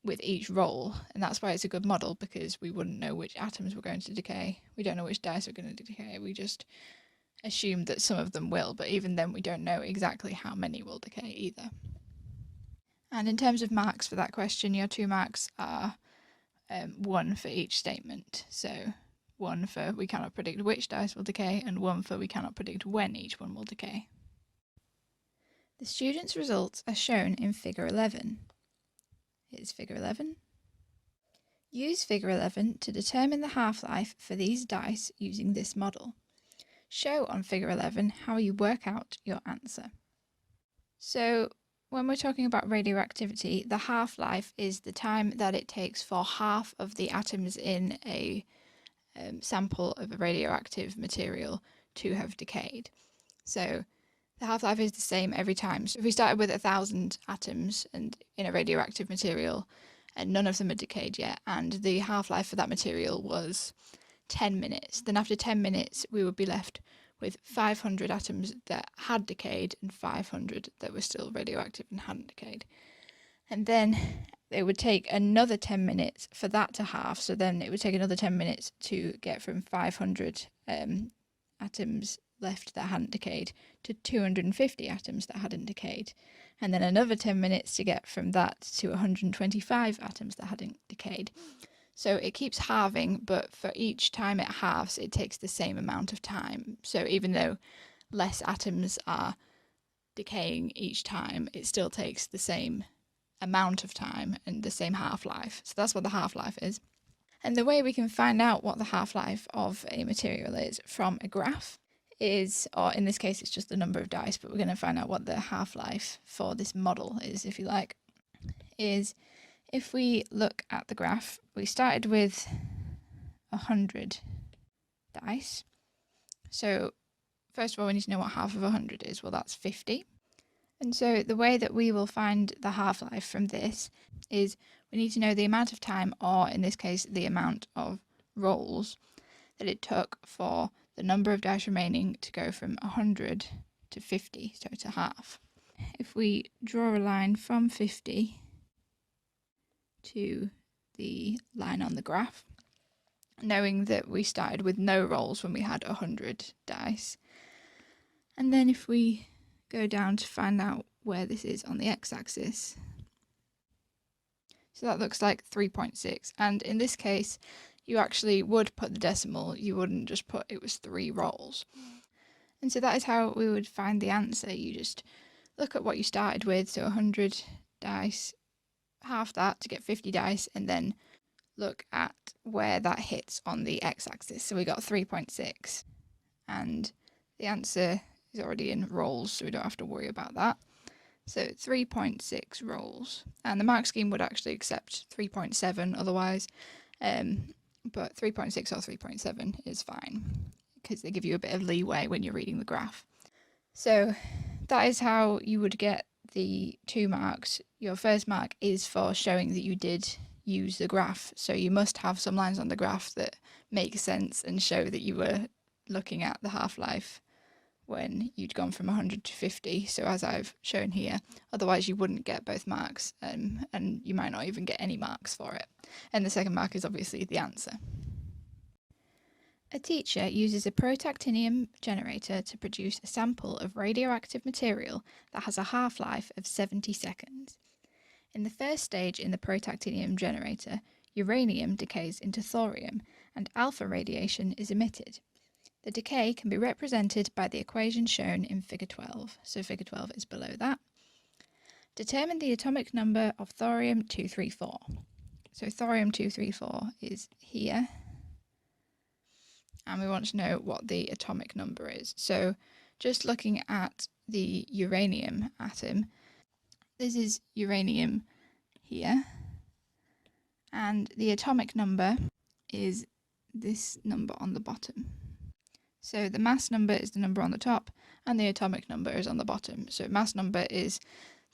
with each roll, and that's why it's a good model, because we wouldn't know which atoms were going to decay. We don't know which dice are going to decay. We just assume that some of them will, but even then we don't know exactly how many will decay either. And in terms of marks for that question, your 2 marks are 1 for each statement. So 1 for we cannot predict which dice will decay, and 1 for we cannot predict when each one will decay. The student's results are shown in Figure 11. Here's Figure 11. Use Figure 11 to determine the half-life for these dice using this model. Show on Figure 11 how you work out your answer. So when we're talking about radioactivity, the half-life is the time that it takes for half of the atoms in a sample of a radioactive material to have decayed. So the half-life is the same every time. So if we started with 1,000 atoms and in a radioactive material and none of them had decayed yet, and the half-life for that material was 10 minutes, then after 10 minutes we would be left with 500 atoms that had decayed and 500 that were still radioactive and hadn't decayed. And then it would take another 10 minutes for that to halve, so then it would take another 10 minutes to get from 500 atoms left that hadn't decayed to 250 atoms that hadn't decayed, and then another 10 minutes to get from that to 125 atoms that hadn't decayed. So it keeps halving, but for each time it halves, it takes the same amount of time. So even though less atoms are decaying each time, it still takes the same amount of time and the same half-life. So that's what the half-life is. And the way we can find out what the half-life of a material is from a graph is, or in this case it's just the number of dice, but we're going to find out what the half-life for this model is, if you like, is if we look at the graph, we started with 100 dice. So first of all, we need to know what half of 100 is. Well, that's 50. And so the way that we will find the half-life from this is we need to know the amount of time, or in this case, the amount of rolls that it took for the number of dice remaining to go from 100 to 50, so to half. If we draw a line from 50 to the line on the graph, knowing that we started with no rolls when we had 100 dice, and then if we go down to find out where this is on the x-axis, so that looks like 3.6, and in this case you actually would put the decimal, you wouldn't just put it was 3 rolls. And so that is how we would find the answer. You just look at what you started with, so 100 dice, half that to get 50 dice, and then look at where that hits on the x-axis. So we got 3.6, and the answer is already in rolls, so we don't have to worry about that. So 3.6 rolls, and the mark scheme would actually accept 3.7 otherwise, but 3.6 or 3.7 is fine because they give you a bit of leeway when you're reading the graph. So that is how you would get the 2 marks. Your first mark is for showing that you did use the graph, so you must have some lines on the graph that make sense and show that you were looking at the half-life when you'd gone from 100 to 50, so as I've shown here. Otherwise you wouldn't get both marks, and you might not even get any marks for it. And the second mark is obviously the answer. A teacher uses a protactinium generator to produce a sample of radioactive material that has a half-life of 70 seconds. In the first stage in the protactinium generator, uranium decays into thorium and alpha radiation is emitted. The decay can be represented by the equation shown in figure 12. So figure 12 is below that. Determine the atomic number of thorium-234. So thorium-234 is here. And we want to know what the atomic number is. So just looking at the uranium atom, this is uranium here. And the atomic number is this number on the bottom. So the mass number is the number on the top and the atomic number is on the bottom. So mass number is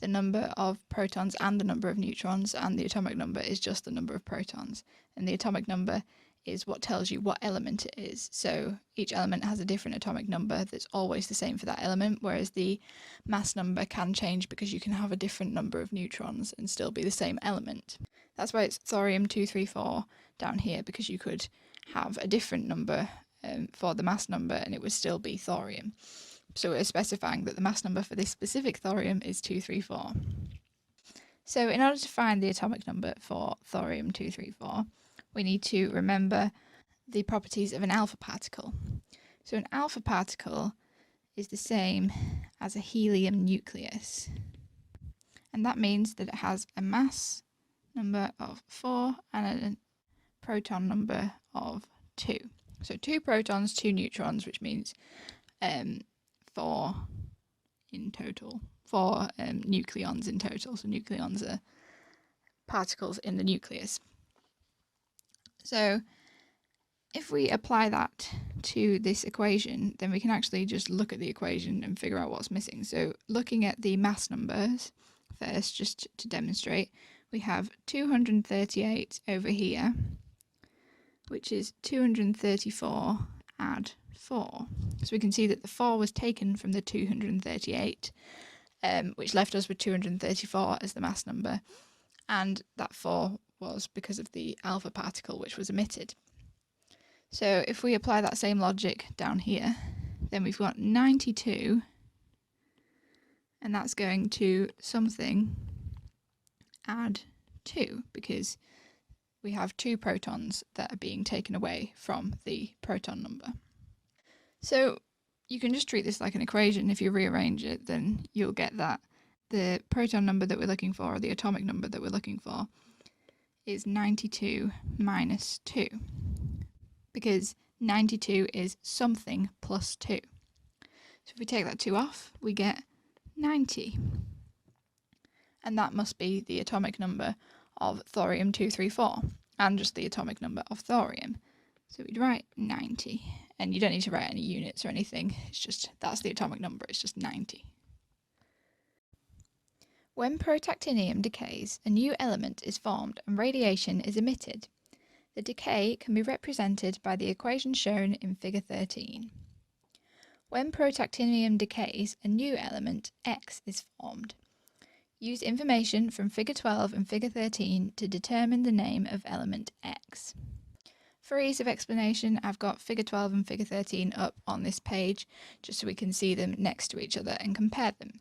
the number of protons and the number of neutrons, and the atomic number is just the number of protons. And the atomic number is what tells you what element it is. So each element has a different atomic number that's always the same for that element, whereas the mass number can change because you can have a different number of neutrons and still be the same element. That's why it's thorium-234 down here, because you could have a different number for the mass number and it would still be thorium. So we're specifying that the mass number for this specific thorium is 234. So in order to find the atomic number for thorium-234, we need to remember the properties of an alpha particle. So an alpha particle is the same as a helium nucleus. And that means that it has a mass number of 4 and a proton number of 2. So 2 protons, 2 neutrons, which means 4 in total. 4 nucleons in total. So nucleons are particles in the nucleus. So if we apply that to this equation, then we can actually just look at the equation and figure out what's missing. So looking at the mass numbers first, just to demonstrate, we have 238 over here, which is 234 add 4. So we can see that the 4 was taken from the 238, which left us with 234 as the mass number, and that 4 was because of the alpha particle which was emitted. So if we apply that same logic down here, then we've got 92, and that's going to something add 2, because we have 2 protons that are being taken away from the proton number. So you can just treat this like an equation. If you rearrange it, then you'll get that the proton number that we're looking for, or the atomic number that we're looking for, is 92 minus 2, because 92 is something plus 2. So if we take that 2 off, we get 90. And that must be the atomic number of thorium-234, and just the atomic number of thorium. So we'd write 90, and you don't need to write any units or anything, it's just, that's the atomic number, it's just 90. When protactinium decays, a new element is formed and radiation is emitted. The decay can be represented by the equation shown in figure 13. When protactinium decays, a new element, X, is formed. Use information from figure 12 and figure 13 to determine the name of element X. For ease of explanation, I've got figure 12 and figure 13 up on this page, just so we can see them next to each other and compare them.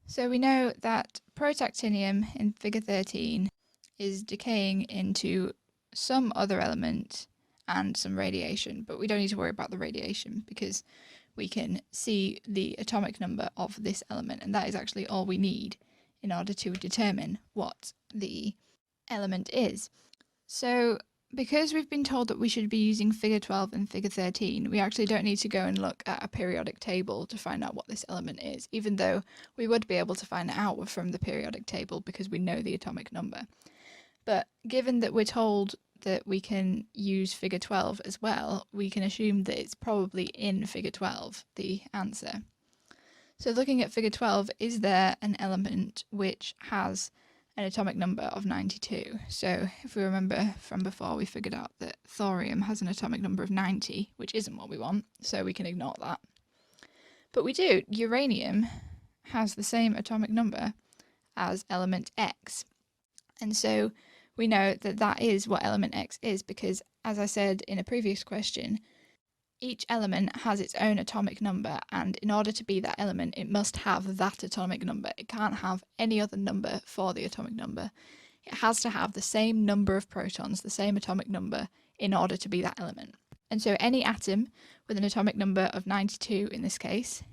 So we know that protactinium in figure 13 is decaying into some other element and some radiation, but we don't need to worry about the radiation because we can see the atomic number of this element, and that is actually all we need in order to determine what the element is. So because we've been told that we should be using figure 12 and figure 13, we actually don't need to go and look at a periodic table to find out what this element is, even though we would be able to find it out from the periodic table because we know the atomic number. But given that we're told that we can use figure 12 as well, we can assume that it's probably in figure 12, the answer. So looking at figure 12, is there an element which has an atomic number of 92? So if we remember from before, we figured out that thorium has an atomic number of 90, which isn't what we want, so we can ignore that. But we do. Uranium has the same atomic number as element X. And so we know that that is what element X is because, as I said in a previous question, each element has its own atomic number, and in order to be that element, it must have that atomic number. It can't have any other number for the atomic number. It has to have the same number of protons, the same atomic number, in order to be that element. And so any atom with an atomic number of 92 in this case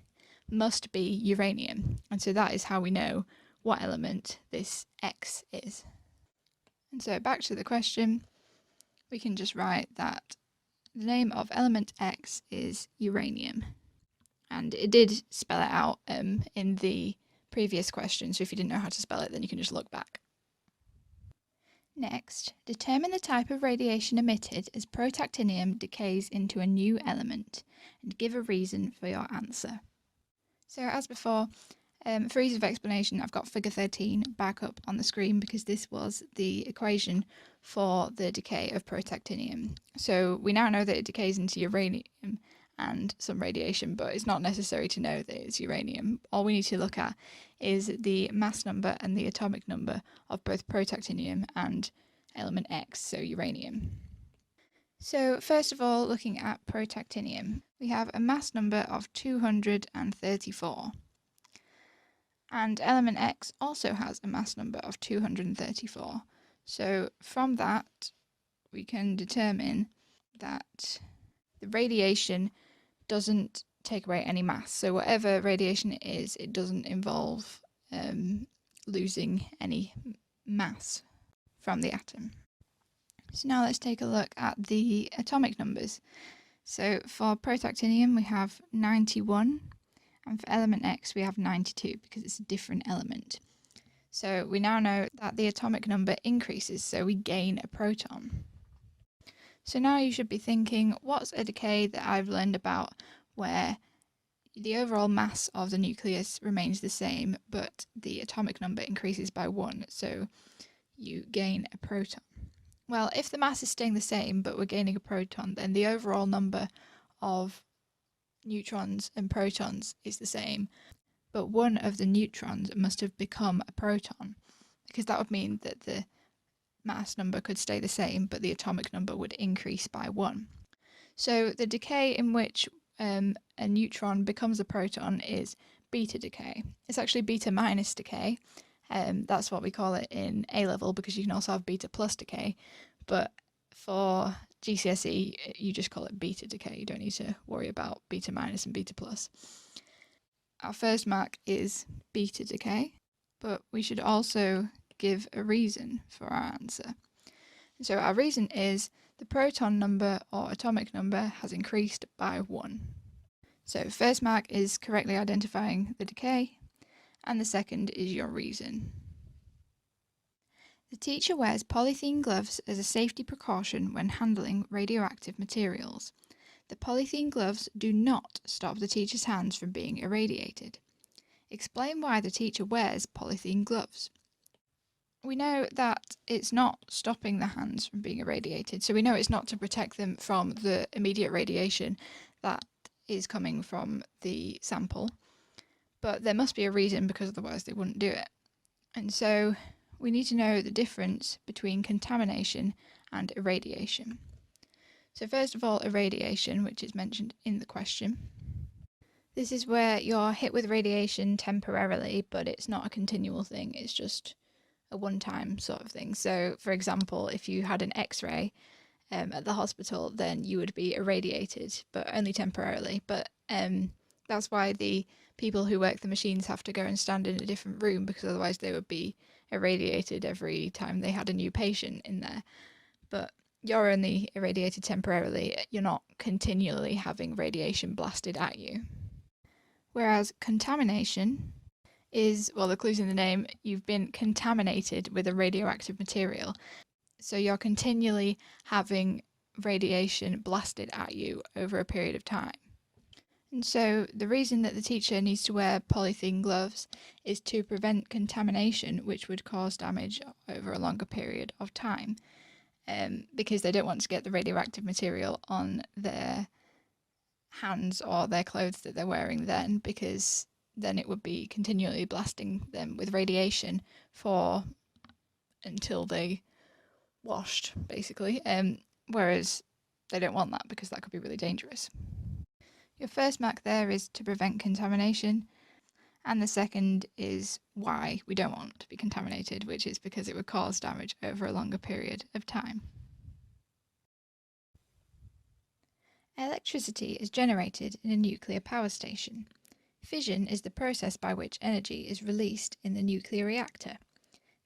must be uranium. And so that is how we know what element this X is. And so back to the question, we can just write that the name of element X is uranium. And it did spell it out in the previous question, so if you didn't know how to spell it, then you can just look back. Next, determine the type of radiation emitted as protactinium decays into a new element, and give a reason for your answer. So as before, for ease of explanation, I've got figure 13 back up on the screen because this was the equation for the decay of protactinium. So we now know that it decays into uranium and some radiation, but it's not necessary to know that it's uranium. All we need to look at is the mass number and the atomic number of both protactinium and element X, so uranium. So first of all, looking at protactinium, we have a mass number of 234. And element X also has a mass number of 234. So from that, we can determine that the radiation doesn't take away any mass. So whatever radiation it is, it doesn't involve losing any mass from the atom. So now let's take a look at the atomic numbers. So for protactinium, we have 91. And for element X, we have 92 because it's a different element. So we now know that the atomic number increases, so we gain a proton. So now you should be thinking, what's a decay that I've learned about where the overall mass of the nucleus remains the same, but the atomic number increases by 1, so you gain a proton? Well, if the mass is staying the same, but we're gaining a proton, then the overall number of neutrons and protons is the same, but one of the neutrons must have become a proton, because that would mean that the mass number could stay the same, but the atomic number would increase by 1. So the decay in which a neutron becomes a proton is beta decay. It's actually beta minus decay. That's what we call it in A level, because you can also have beta plus decay, but for GCSE, you just call it beta decay. You don't need to worry about beta minus and beta plus. Our first mark is beta decay, but we should also give a reason for our answer. And so our reason is the proton number or atomic number has increased by 1. So first mark is correctly identifying the decay, and the second is your reason. The teacher wears polythene gloves as a safety precaution when handling radioactive materials. The polythene gloves do not stop the teacher's hands from being irradiated. Explain why the teacher wears polythene gloves. We know that it's not stopping the hands from being irradiated, so we know it's not to protect them from the immediate radiation that is coming from the sample. But there must be a reason, because otherwise they wouldn't do it. And so we need to know the difference between contamination and irradiation. So first of all, irradiation, which is mentioned in the question. This is where you're hit with radiation temporarily, but it's not a continual thing, it's just a one-time sort of thing. So for example, if you had an X-ray at the hospital, then you would be irradiated, but only temporarily. But that's why the people who work the machines have to go and stand in a different room, because otherwise they would be irradiated every time they had a new patient in there. But you're only irradiated temporarily, you're not continually having radiation blasted at you. Whereas contamination is, well, the clue's in the name, you've been contaminated with a radioactive material. So you're continually having radiation blasted at you over a period of time. And so the reason that the teacher needs to wear polythene gloves is to prevent contamination, which would cause damage over a longer period of time, because they don't want to get the radioactive material on their hands or their clothes that they're wearing then, because then it would be continually blasting them with radiation for until they washed, basically. Whereas they don't want that because that could be really dangerous. Your first mark there is to prevent contamination, and the second is why we don't want to be contaminated, which is because it would cause damage over a longer period of time. Electricity is generated in a nuclear power station. Fission is the process by which energy is released in the nuclear reactor.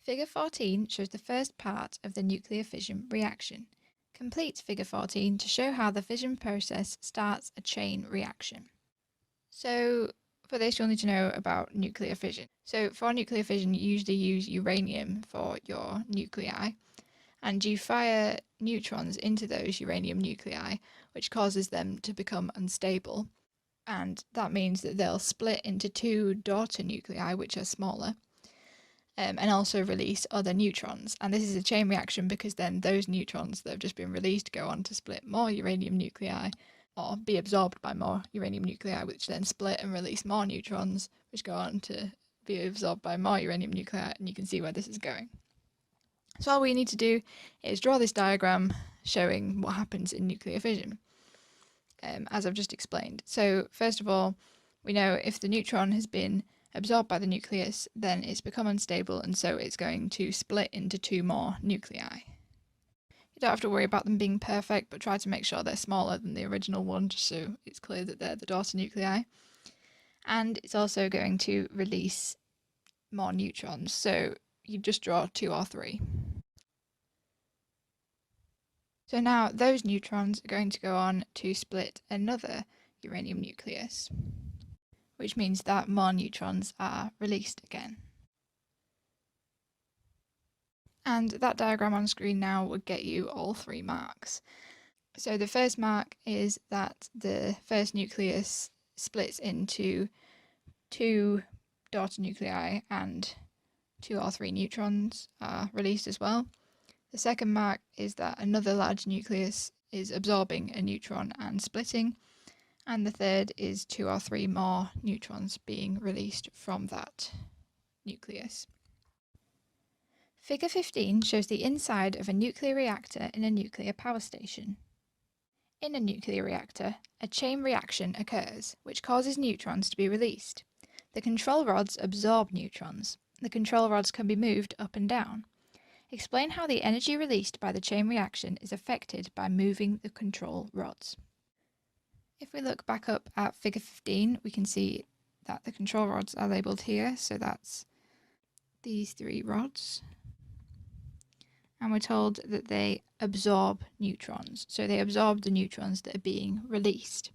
Figure 14 shows the first part of the nuclear fission reaction. Complete Figure 14 to show how the fission process starts a chain reaction. So for this you'll need to know about nuclear fission. So for nuclear fission you usually use uranium for your nuclei, and you fire neutrons into those uranium nuclei, which causes them to become unstable, and that means that they'll split into two daughter nuclei which are smaller, and also release other neutrons. And this is a chain reaction because then those neutrons that have just been released go on to split more uranium nuclei or be absorbed by more uranium nuclei, which then split and release more neutrons, which go on to be absorbed by more uranium nuclei, and you can see where this is going. So all we need to do is draw this diagram showing what happens in nuclear fission, as I've just explained. So first of all, we know if the neutron has been absorbed by the nucleus, then it's become unstable, and so it's going to split into two more nuclei. You don't have to worry about them being perfect, but try to make sure they're smaller than the original one, just so it's clear that they're the daughter nuclei. And it's also going to release more neutrons, so you just draw 2 or 3. So now those neutrons are going to go on to split another uranium nucleus, which means that more neutrons are released again. And that diagram on screen now would get you all 3 marks. So the first mark is that the first nucleus splits into 2 daughter nuclei and 2 or 3 neutrons are released as well. The second mark is that another large nucleus is absorbing a neutron and splitting. And the third is 2 or 3 more neutrons being released from that nucleus. Figure 15 shows the inside of a nuclear reactor in a nuclear power station. In a nuclear reactor, a chain reaction occurs, which causes neutrons to be released. The control rods absorb neutrons. The control rods can be moved up and down. Explain how the energy released by the chain reaction is affected by moving the control rods. If we look back up at figure 15, we can see that the control rods are labelled here, so that's these 3 rods. And we're told that they absorb neutrons, so they absorb the neutrons that are being released.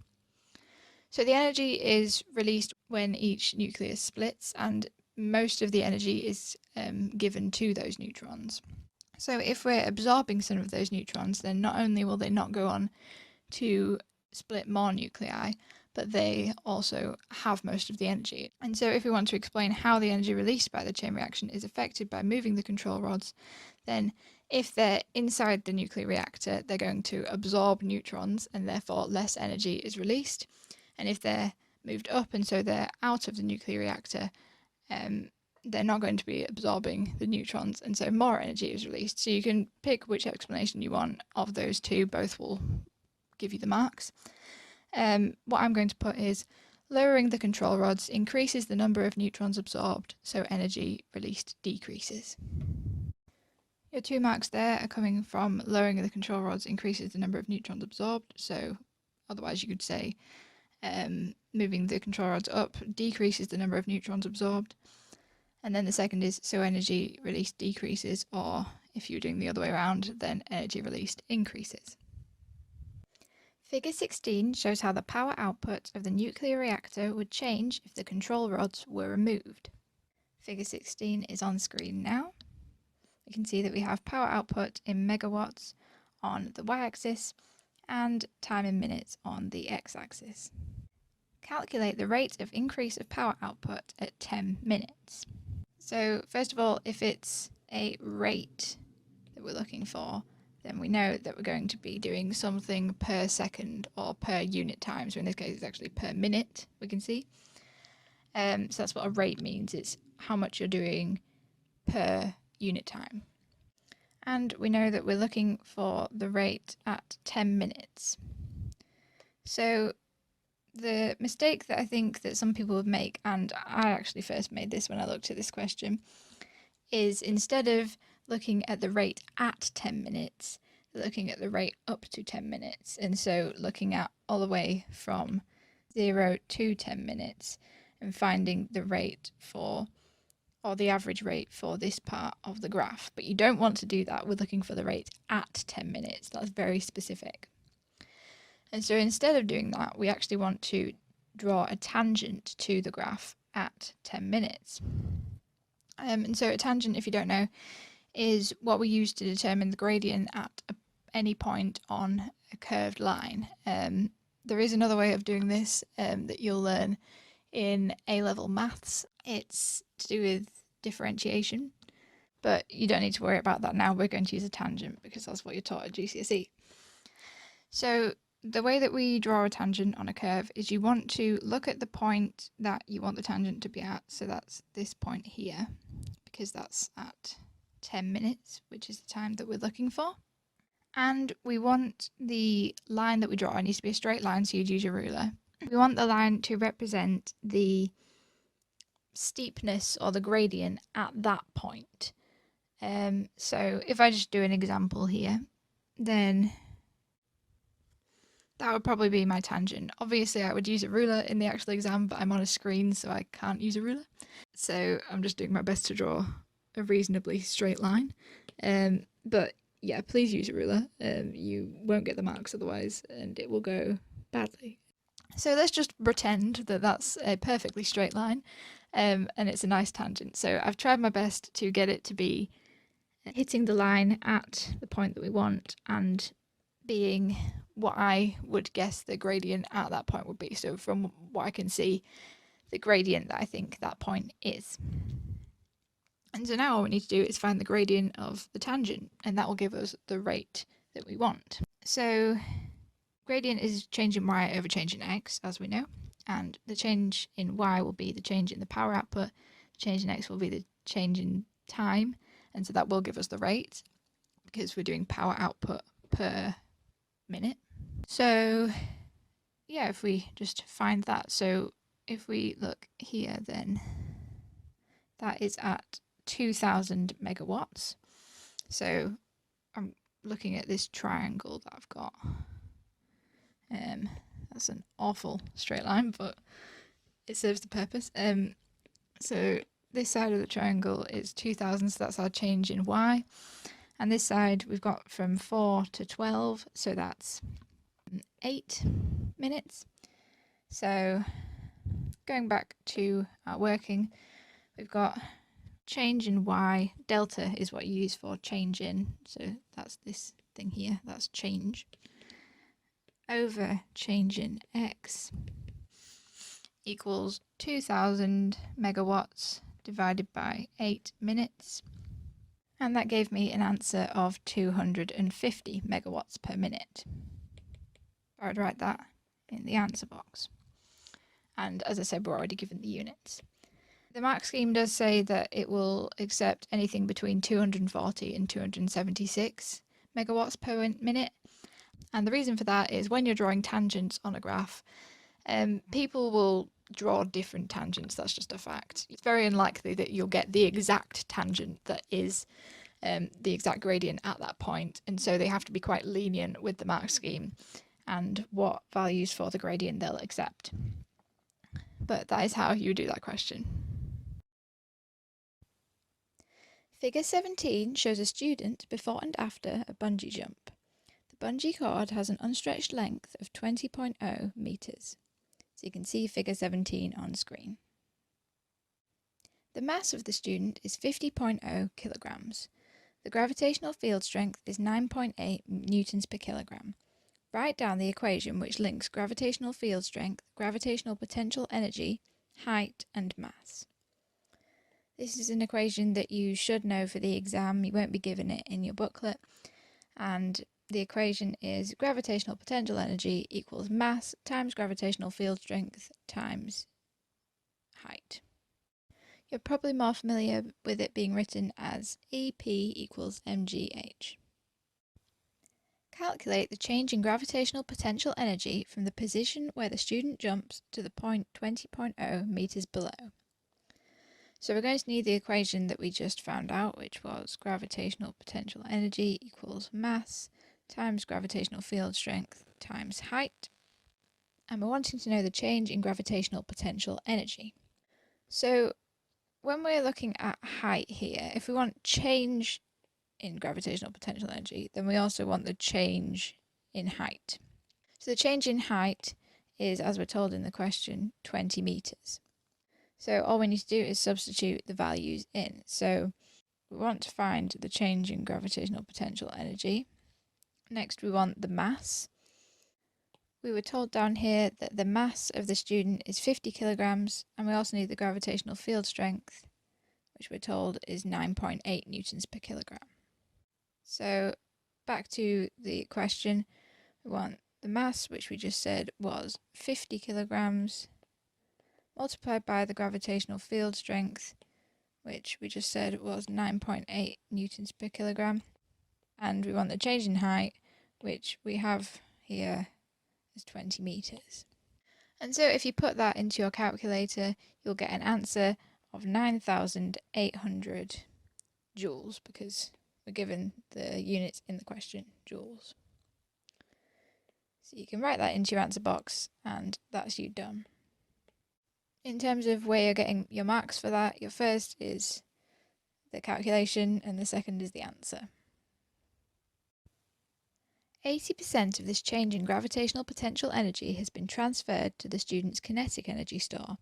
So the energy is released when each nucleus splits, and most of the energy is given to those neutrons. So if we're absorbing some of those neutrons, then not only will they not go on to split more nuclei, but they also have most of the energy. And so if we want to explain how the energy released by the chain reaction is affected by moving the control rods, then if they're inside the nuclear reactor, they're going to absorb neutrons and therefore less energy is released. And if they're moved up and so they're out of the nuclear reactor, they're not going to be absorbing the neutrons, and so more energy is released. So you can pick which explanation you want of those two, both will give you the marks. What I'm going to put is lowering the control rods increases the number of neutrons absorbed, so energy released decreases. Your 2 marks there are coming from lowering the control rods increases the number of neutrons absorbed, so otherwise you could say moving the control rods up decreases the number of neutrons absorbed. And then the second is so energy released decreases, or if you're doing the other way around, then energy released increases. Figure 16 shows how the power output of the nuclear reactor would change if the control rods were removed. Figure 16 is on screen now. we can see that we have power output in megawatts on the y-axis and time in minutes on the x-axis. Calculate the rate of increase of power output at 10 minutes. So first of all, if it's a rate that we're looking for, then we know that we're going to be doing something per second or per unit time. So in this case, it's actually per minute, we can see. So that's what a rate means. It's how much you're doing per unit time. And we know that we're looking for the rate at 10 minutes. So the mistake that I think that some people would make, and I actually first made this when I looked at this question, is instead of looking at the rate at 10 minutes, looking at the rate up to 10 minutes. And so looking at all the way from 0 to 10 minutes and finding the rate for, or the average rate for this part of the graph. But you don't want to do that. We're looking for the rate at 10 minutes. That's very specific. And so instead of doing that, we actually want to draw a tangent to the graph at 10 minutes. And so a tangent, if you don't know, is what we use to determine the gradient at any point on a curved line. There is another way of doing this that you'll learn in A-level maths. It's to do with differentiation, but you don't need to worry about that now. We're going to use a tangent because that's what you're taught at GCSE. So the way that we draw a tangent on a curve is you want to look at the point that you want the tangent to be at. So that's this point here, because that's at 10 minutes, which is the time that we're looking for. And we want the line that we draw, it needs to be a straight line, so you'd use your ruler. We want the line to represent the steepness or the gradient at that point. So if I just do an example here, then that would probably be my tangent. Obviously, I would use a ruler in the actual exam, but I'm on a screen, so I can't use a ruler. So I'm just doing my best to draw a reasonably straight line. But yeah, please use a ruler. You won't get the marks otherwise, and it will go badly. So let's just pretend that that's a perfectly straight line, and it's a nice tangent. So I've tried my best to get it to be hitting the line at the point that we want and being what I would guess the gradient at that point would be. So from what I can see, the gradient that I think that point is. And so now all we need to do is find the gradient of the tangent, and that will give us the rate that we want. So gradient is change in y over change in x, as we know, and the change in y will be the change in the power output, the change in x will be the change in time, and so that will give us the rate, because we're doing power output per minute. So yeah, if we just find that, so if we look here, then that is at 2000 megawatts. So I'm looking at this triangle that I've got. That's an awful straight line, but it serves the purpose. So this side of the triangle is 2000, so that's our change in y. And this side we've got from 4 to 12, so that's 8 minutes. So going back to our working, we've got change in y, delta is what you use for change in, so that's this thing here, that's change, over change in x equals 2000 megawatts divided by 8 minutes. And that gave me an answer of 250 megawatts per minute. I would write that in the answer box. And as I said, we're already given the units. The mark scheme does say that it will accept anything between 240 and 276 megawatts per minute. And the reason for that is when you're drawing tangents on a graph, people will draw different tangents. That's just a fact. It's very unlikely that you'll get the exact tangent that is the exact gradient at that point, and so they have to be quite lenient with the mark scheme and what values for the gradient they'll accept. But that is how you do that question. Figure 17 shows a student before and after a bungee jump. The bungee cord has an unstretched length of 20.0 metres. So you can see figure 17 on screen. The mass of the student is 50.0 kilograms. The gravitational field strength is 9.8 newtons per kilogram. Write down the equation which links gravitational field strength, gravitational potential energy, height, and mass. This is an equation that you should know for the exam. You won't be given it in your booklet. And the equation is gravitational potential energy equals mass times gravitational field strength times height. You're probably more familiar with it being written as EP equals mgh. Calculate the change in gravitational potential energy from the position where the student jumps to the point 20.0 meters below. So we're going to need the equation that we just found out, which was gravitational potential energy equals mass times gravitational field strength times height. And we're wanting to know the change in gravitational potential energy. So when we're looking at height here, if we want change in gravitational potential energy, then we also want the change in height. So the change in height is, as we're told in the question, 20 meters. So all we need to do is substitute the values in. So we want to find the change in gravitational potential energy. Next, we want the mass. We were told down here that the mass of the student is 50 kilograms, and we also need the gravitational field strength, which we're told is 9.8 newtons per kilogram. So back to the question, we want the mass, which we just said was 50 kilograms, multiplied by the gravitational field strength, which we just said was 9.8 newtons per kilogram. And we want the change in height, which we have here as 20 meters. And so if you put that into your calculator, you'll get an answer of 9,800 joules, because we're given the units in the question, joules. So you can write that into your answer box, and that's you done. In terms of where you're getting your marks for that, your first is the calculation and the second is the answer. 80% of this change in gravitational potential energy has been transferred to the student's kinetic energy store.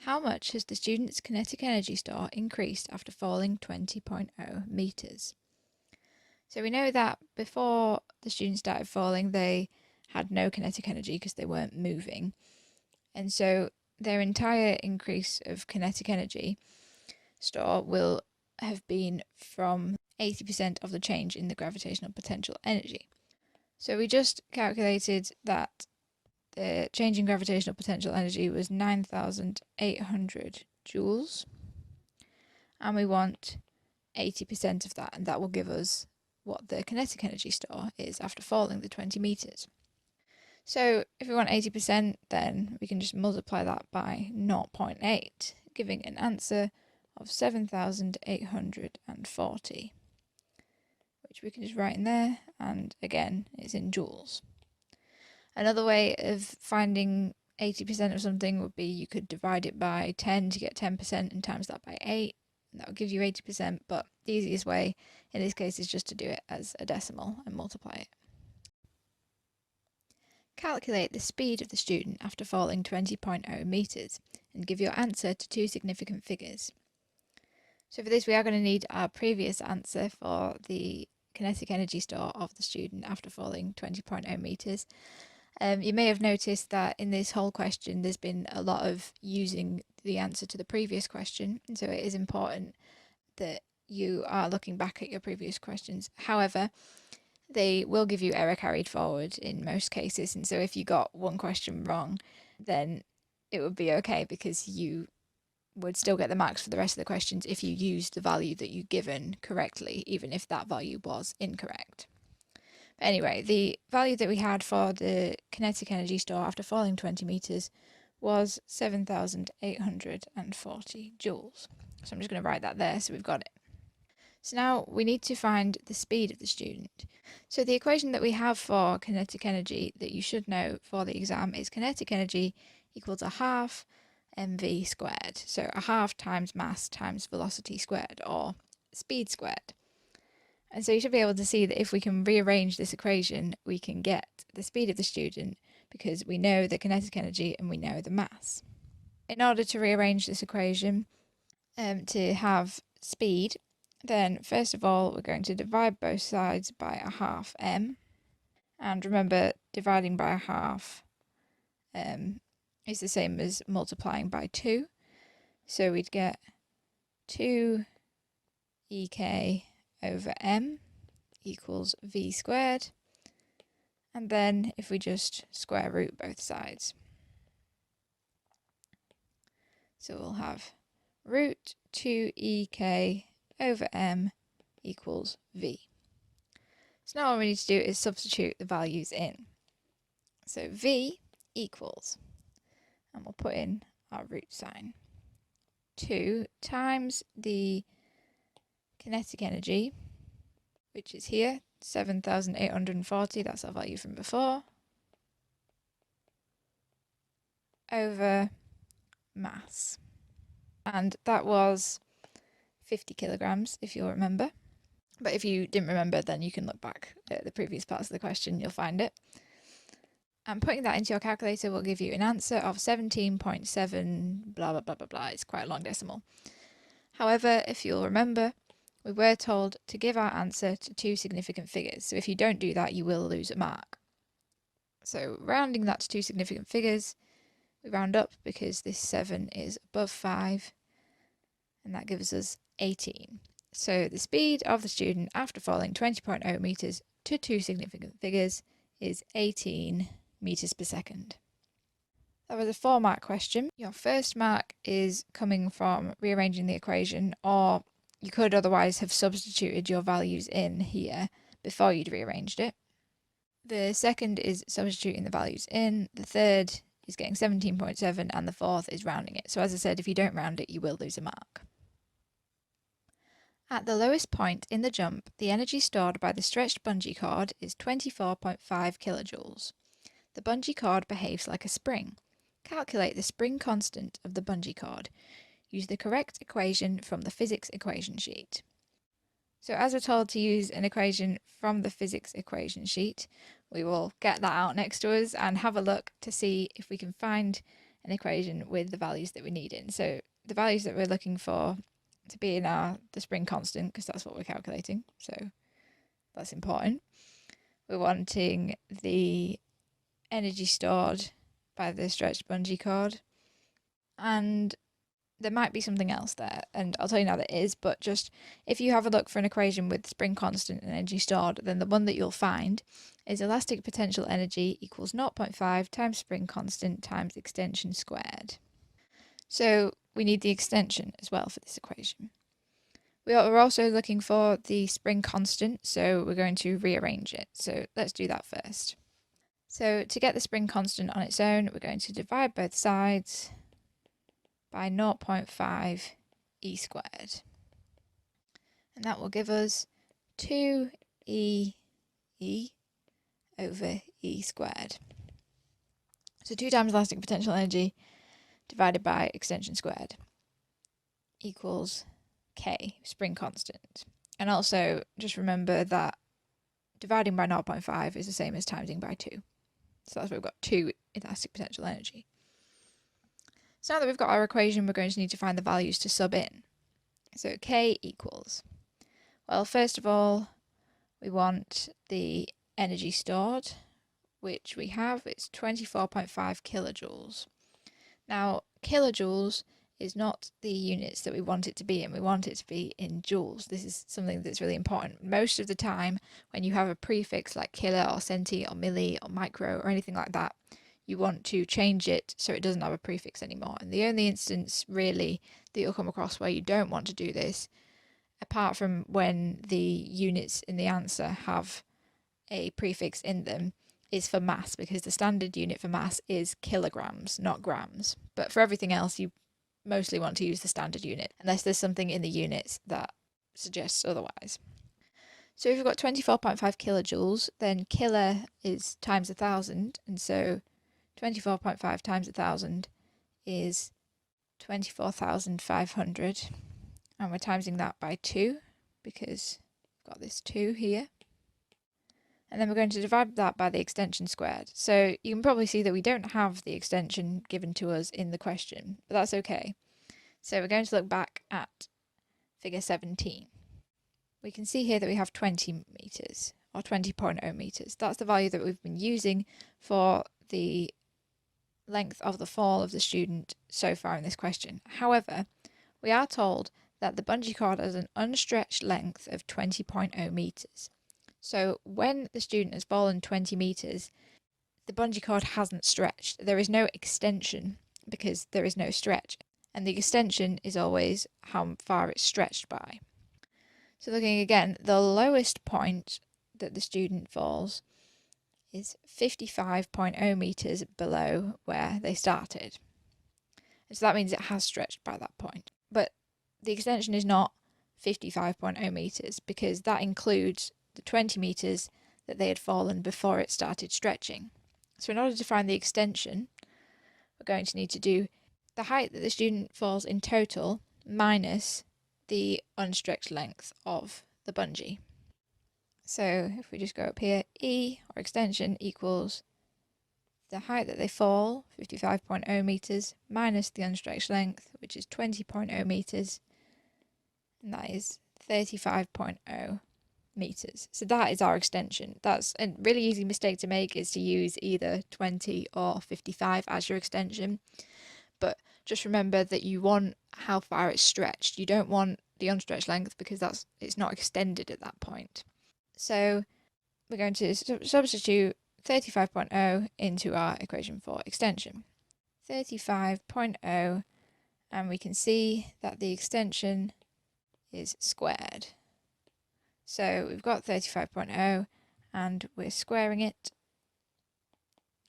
How much has the student's kinetic energy store increased after falling 20.0 meters? So we know that before the students started falling, they had no kinetic energy because they weren't moving. And so their entire increase of kinetic energy store will have been from 80% of the change in the gravitational potential energy. So we just calculated that the change in gravitational potential energy was 9,800 joules, and we want 80% of that, and that will give us what the kinetic energy store is after falling the 20 meters. So if we want 80%, then we can just multiply that by 0.8, giving an answer of 7,840, which we can just write in there, and again, it's in joules. Another way of finding 80% of something would be you could divide it by 10 to get 10% and times that by 8, and that would give you 80%, but the easiest way in this case is just to do it as a decimal and multiply it. Calculate the speed of the student after falling 20.0 meters and give your answer to two significant figures. So for this we are going to need our previous answer for the kinetic energy store of the student after falling 20.0 meters. You may have noticed that in this whole question there's been a lot of using the answer to the previous question, and so it is important that you are looking back at your previous questions. However, they will give you error carried forward in most cases, and so if you got one question wrong, then it would be okay because you would still get the marks for the rest of the questions if you used the value that you'd given correctly, even if that value was incorrect. But anyway, the value that we had for the kinetic energy store after falling 20 meters was 7,840 joules. So I'm just going to write that there so we've got it. So now we need to find the speed of the student. So the equation that we have for kinetic energy that you should know for the exam is kinetic energy equals a half mv squared. So a half times mass times velocity squared, or speed squared. And so you should be able to see that if we can rearrange this equation, we can get the speed of the student because we know the kinetic energy and we know the mass. In order to rearrange this equation to have speed, then first of all, we're going to divide both sides by a half m. And remember, dividing by a half is the same as multiplying by 2. So we'd get 2 ek over m equals v squared. And then if we just square root both sides. So we'll have root 2ek over m equals v. So now all we need to do is substitute the values in. So v equals, and we'll put in our root sign, 2 times the kinetic energy, which is here, 7,840, that's our value from before, over mass. And that was 50 kilograms, if you'll remember. But if you didn't remember, then you can look back at the previous parts of the question, you'll find it. And putting that into your calculator will give you an answer of 17.7 blah blah blah blah blah. It's quite a long decimal. However, if you'll remember, we were told to give our answer to 2 significant figures. So if you don't do that, you will lose a mark. So rounding that to 2 significant figures, we round up because this 7 is above 5, and that gives us 18. So the speed of the student after falling 20.0 metres to 2 significant figures is 18 metres per second. That was a 4-mark question. Your first mark is coming from rearranging the equation, or you could otherwise have substituted your values in here before you'd rearranged it. The second is substituting the values in. The third is getting 17.7, and the fourth is rounding it. So as I said, if you don't round it, you will lose a mark. At the lowest point in the jump, the energy stored by the stretched bungee cord is 24.5 kilojoules. The bungee cord behaves like a spring. Calculate the spring constant of the bungee cord. Use the correct equation from the physics equation sheet. So as we're told to use an equation from the physics equation sheet, we will get that out next to us and have a look to see if we can find an equation with the values that we need in. So the values that we're looking for to be in the spring constant, because that's what we're calculating, so that's important. We're wanting the energy stored by the stretched bungee cord, and there might be something else there, and I'll tell you now there is, but just if you have a look for an equation with spring constant and energy stored, then the one that you'll find is elastic potential energy equals 0.5 times spring constant times extension squared. So we need the extension as well for this equation. We're also looking for the spring constant, so we're going to rearrange it. So let's do that first. So to get the spring constant on its own, we're going to divide both sides by 0.5 e squared. And that will give us 2e over e squared. So 2 times elastic potential energy divided by extension squared equals k, spring constant. And also just remember that dividing by 0.5 is the same as timesing by 2. So that's why we've got 2 elastic potential energy. So now that we've got our equation, we're going to need to find the values to sub in. So k equals, well, first of all, we want the energy stored, which we have. It's 24.5 kilojoules. Now, kilojoules is not the units that we want it to be in. We want it to be in joules. This is something that's really important. Most of the time, when you have a prefix like kilo or centi or milli or micro or anything like that, you want to change it so it doesn't have a prefix anymore. And the only instance really that you'll come across where you don't want to do this, apart from when the units in the answer have a prefix in them, is for mass, because the standard unit for mass is kilograms, not grams. But for everything else, you mostly want to use the standard unit, unless there's something in the units that suggests otherwise. So if you've got 24.5 kilojoules, then kilo is times 1,000, and so 24.5 times 1,000 is 24,500, and we're timesing that by 2 because we've got this 2 here. And then we're going to divide that by the extension squared. So you can probably see that we don't have the extension given to us in the question, but that's okay. So we're going to look back at figure 17. we can see here that we have 20 metres, or 20.0 metres. That's the value that we've been using for the length of the fall of the student so far in this question. However, we are told that the bungee cord has an unstretched length of 20.0 metres. So when the student has fallen 20 metres, the bungee cord hasn't stretched. There is no extension because there is no stretch. And the extension is always how far it's stretched by. So looking again, the lowest point that the student falls is 55.0 metres below where they started. And so that means it has stretched by that point. But the extension is not 55.0 metres because that includes the 20 metres that they had fallen before it started stretching. So in order to find the extension, we're going to need to do the height that the student falls in total minus the unstretched length of the bungee. So if we just go up here, E, or extension, equals the height that they fall, 55.0 metres, minus the unstretched length, which is 20.0 metres, and that is 35.0 metres. So that is our extension. That's a really easy mistake to make, is to use either 20 or 55 as your extension. But just remember that you want how far it's stretched. You don't want the unstretched length because it's not extended at that point. So we're going to substitute 35.0 into our equation for extension. 35.0, and we can see that the extension is squared. So we've got 35.0 and we're squaring it,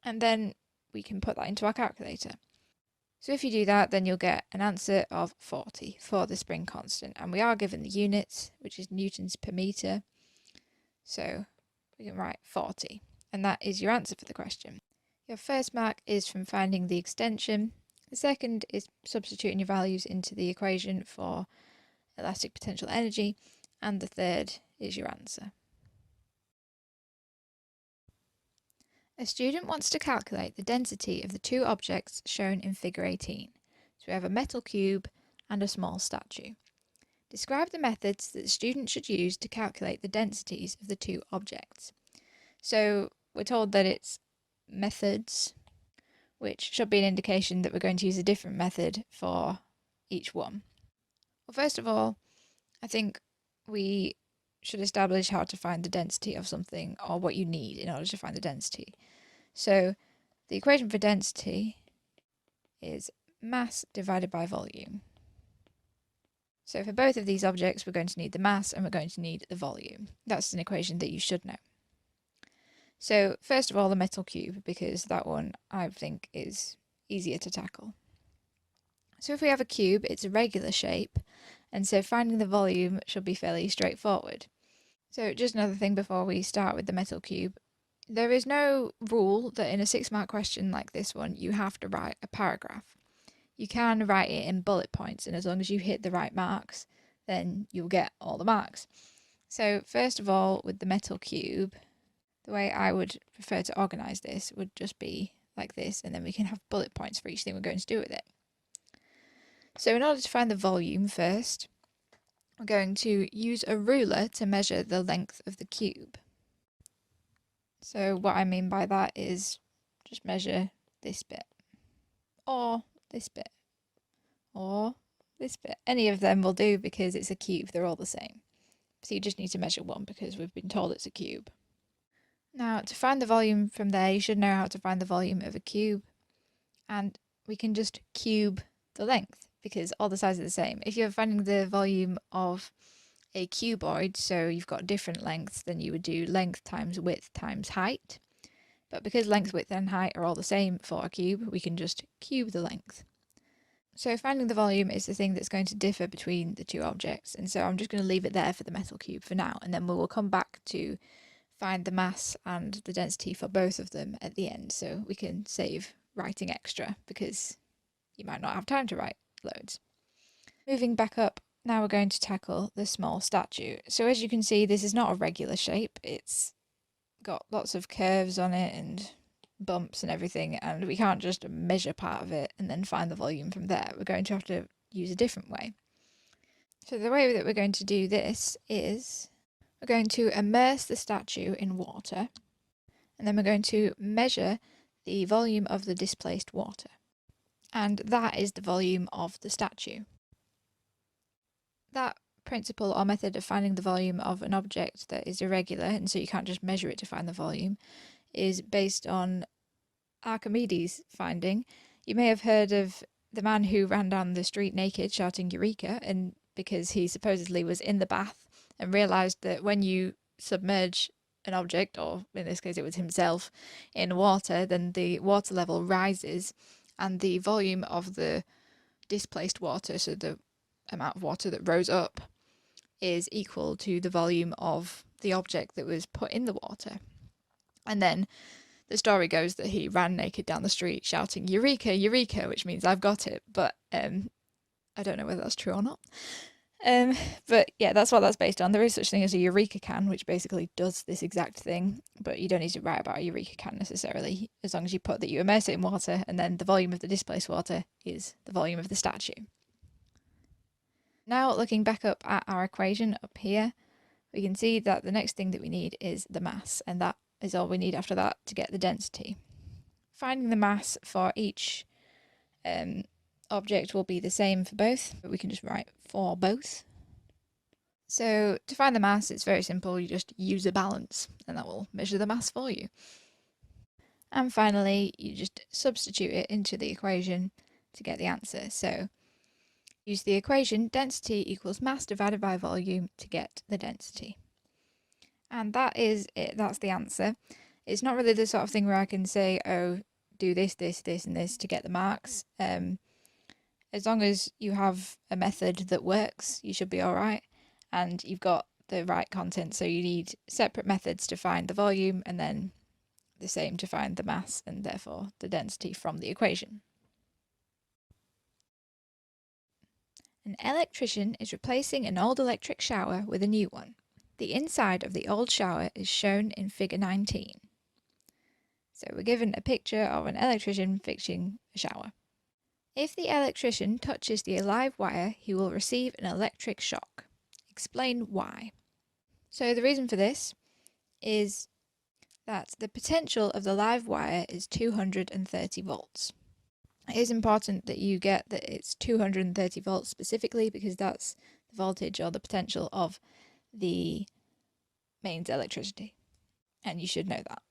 and then we can put that into our calculator. So if you do that, then you'll get an answer of 40 for the spring constant, and we are given the units, which is newtons per metre. So we can write 40, and that is your answer for the question. Your first mark is from finding the extension. The second is substituting your values into the equation for elastic potential energy, and the third is your answer. A student wants to calculate the density of the two objects shown in figure 18. So we have a metal cube and a small statue. Describe the methods that the student should use to calculate the densities of the two objects. So we're told that it's methods, which should be an indication that we're going to use a different method for each one. Well, first of all, I think we should establish how to find the density of something, or what you need in order to find the density. So the equation for density is mass divided by volume. So for both of these objects, we're going to need the mass and we're going to need the volume. That's an equation that you should know. So first of all, the metal cube, because that one I think is easier to tackle. So if we have a cube, it's a regular shape, and so finding the volume should be fairly straightforward. So just another thing before we start with the metal cube, there is no rule that in a 6-mark question like this one you have to write a paragraph. You can write it in bullet points, and as long as you hit the right marks, then you'll get all the marks. So first of all, with the metal cube, the way I would prefer to organise this would just be like this, and then we can have bullet points for each thing we're going to do with it. So in order to find the volume first, we're going to use a ruler to measure the length of the cube. So what I mean by that is just measure this bit, or this bit, or this bit. Any of them will do because it's a cube, they're all the same. So you just need to measure one because we've been told it's a cube. Now to find the volume from there, you should know how to find the volume of a cube, and we can just cube the length because all the sides are the same. If you're finding the volume of a cuboid, so you've got different lengths, then you would do length times width times height. But because length, width and height are all the same for a cube, we can just cube the length. So finding the volume is the thing that's going to differ between the two objects, and so I'm just going to leave it there for the metal cube for now, and then we will come back to find the mass and the density for both of them at the end, so we can save writing extra because you might not have time to write loads. Moving back up, now we're going to tackle the small statue. So as you can see, this is not a regular shape. It's got lots of curves on it and bumps and everything, and we can't just measure part of it and then find the volume from there. We're going to have to use a different way. So the way that we're going to do this is we're going to immerse the statue in water, and then we're going to measure the volume of the displaced water. And that is the volume of the statue. That principle or method of finding the volume of an object that is irregular, and so you can't just measure it to find the volume, is based on Archimedes' finding. You may have heard of the man who ran down the street naked shouting Eureka, and because he supposedly was in the bath and realised that when you submerge an object, or in this case it was himself, in water, then the water level rises and the volume of the displaced water, so the amount of water that rose up, is equal to the volume of the object that was put in the water. And then the story goes that he ran naked down the street shouting Eureka, Eureka, which means I've got it, but I don't know whether that's true or not. But yeah, that's what that's based on. There is such thing as a Eureka can, which basically does this exact thing, but you don't need to write about a Eureka can necessarily, as long as you put that you immerse it in water, and then the volume of the displaced water is the volume of the statue. Now, looking back up at our equation up here, we can see that the next thing that we need is the mass, and that is all we need after that to get the density. Finding the mass for each object will be the same for both, but we can just write for both. So to find the mass, it's very simple. You just use a balance, and that will measure the mass for you. And finally, you just substitute it into the equation to get the answer. So use the equation density equals mass divided by volume to get the density. And that is it. That's the answer. It's not really the sort of thing where I can say, oh, do this, this, this, and this to get the marks. As long as you have a method that works, you should be all right. And you've got the right content. So you need separate methods to find the volume, and then the same to find the mass, and therefore the density from the equation. An electrician is replacing an old electric shower with a new one. The inside of the old shower is shown in figure 19. So we're given a picture of an electrician fixing a shower. If the electrician touches the live wire, he will receive an electric shock. Explain why. So the reason for this is that the potential of the live wire is 230 volts. It is important that you get that it's 230 volts specifically, because that's the voltage or the potential of the mains electricity, and you should know that.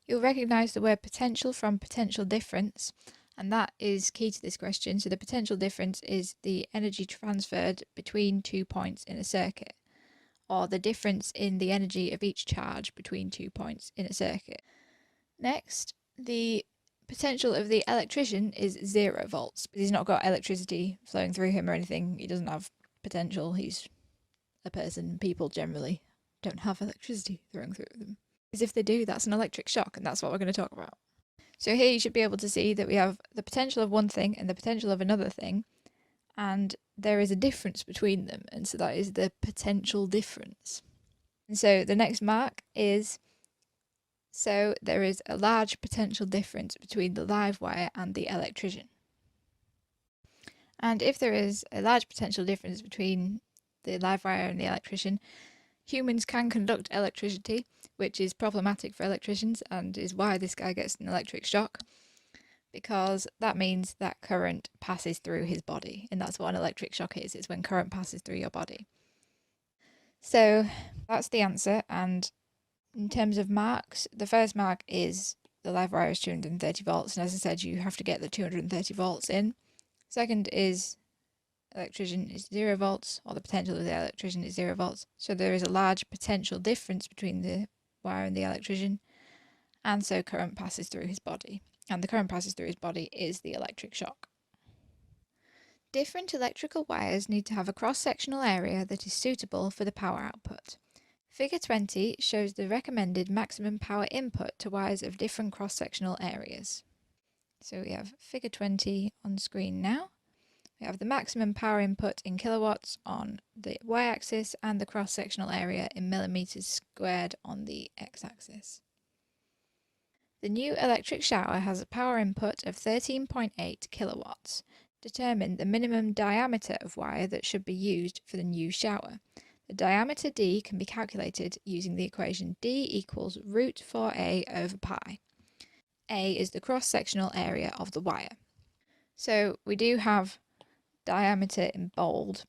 You'll recognise the word potential from potential difference, and that is key to this question. So the potential difference is the energy transferred between 2 points in a circuit, or the difference in the energy of each charge between 2 points in a circuit. Next, the potential of the electrician is 0 volts, because he's not got electricity flowing through him or anything. He doesn't have potential. He's a person. People generally don't have electricity flowing through them. Because if they do, that's an electric shock, and that's what we're going to talk about. So here you should be able to see that we have the potential of one thing and the potential of another thing, and there is a difference between them, and so that is the potential difference. And so the next mark is, so there is a large potential difference between the live wire and the electrician. And if there is a large potential difference between the live wire and the electrician, humans can conduct electricity, which is problematic for electricians and is why this guy gets an electric shock, because that means that current passes through his body, and that's what an electric shock is. It's when current passes through your body. So that's the answer, and in terms of marks, the first mark is the live wire is 230 volts, and as I said, you have to get the 230 volts in. Second is electrician is 0 volts, or the potential of the electrician is 0 volts. So there is a large potential difference between the wire and the electrician, and so current passes through his body. And the current passes through his body is the electric shock. Different electrical wires need to have a cross-sectional area that is suitable for the power output. Figure 20 shows the recommended maximum power input to wires of different cross-sectional areas. So we have figure 20 on screen now. We have the maximum power input in kilowatts on the y-axis and the cross-sectional area in millimeters squared on the x-axis. The new electric shower has a power input of 13.8 kilowatts. Determine the minimum diameter of wire that should be used for the new shower. The diameter d can be calculated using the equation d equals root 4a over pi. A is the cross-sectional area of the wire. So we do have diameter in bold,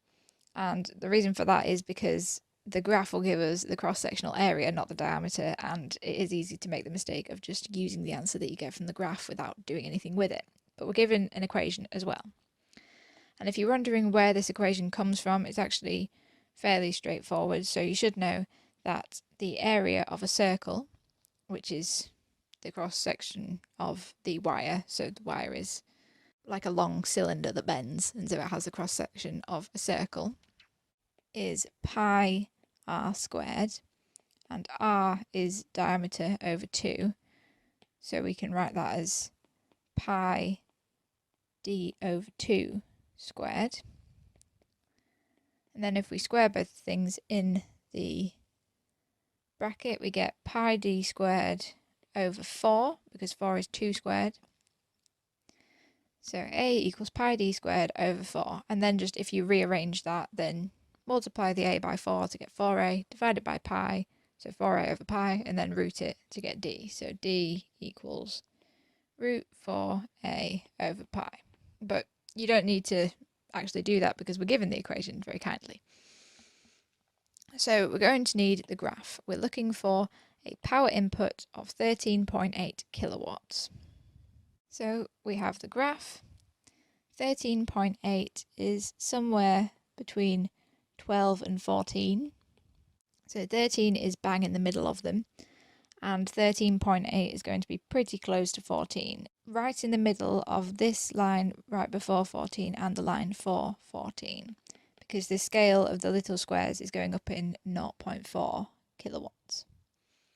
and the reason for that is because the graph will give us the cross-sectional area, not the diameter, and it is easy to make the mistake of just using the answer that you get from the graph without doing anything with it. But we're given an equation as well. And if you're wondering where this equation comes from, it's actually fairly straightforward. So you should know that the area of a circle, which is the cross-section of the wire, so the wire is like a long cylinder that bends, and so it has the cross-section of a circle, is pi r squared, and r is diameter over 2, so we can write that as pi d over 2 squared. And then if we square both things in the bracket, we get pi d squared over 4, because 4 is 2 squared. So a equals pi d squared over 4. And then just if you rearrange that, then multiply the a by 4 to get 4a, divide it by pi, so 4a over pi, and then root it to get d. So d equals root 4a over pi. But you don't need to actually do that because we're given the equation very kindly. So we're going to need the graph. We're looking for a power input of 13.8 kilowatts. So we have the graph. 13.8 is somewhere between 12 and 14. So 13 is bang in the middle of them, and 13.8 is going to be pretty close to 14. Right in the middle of this line right before 14 and the line for 14, because the scale of the little squares is going up in 0.4 kilowatts.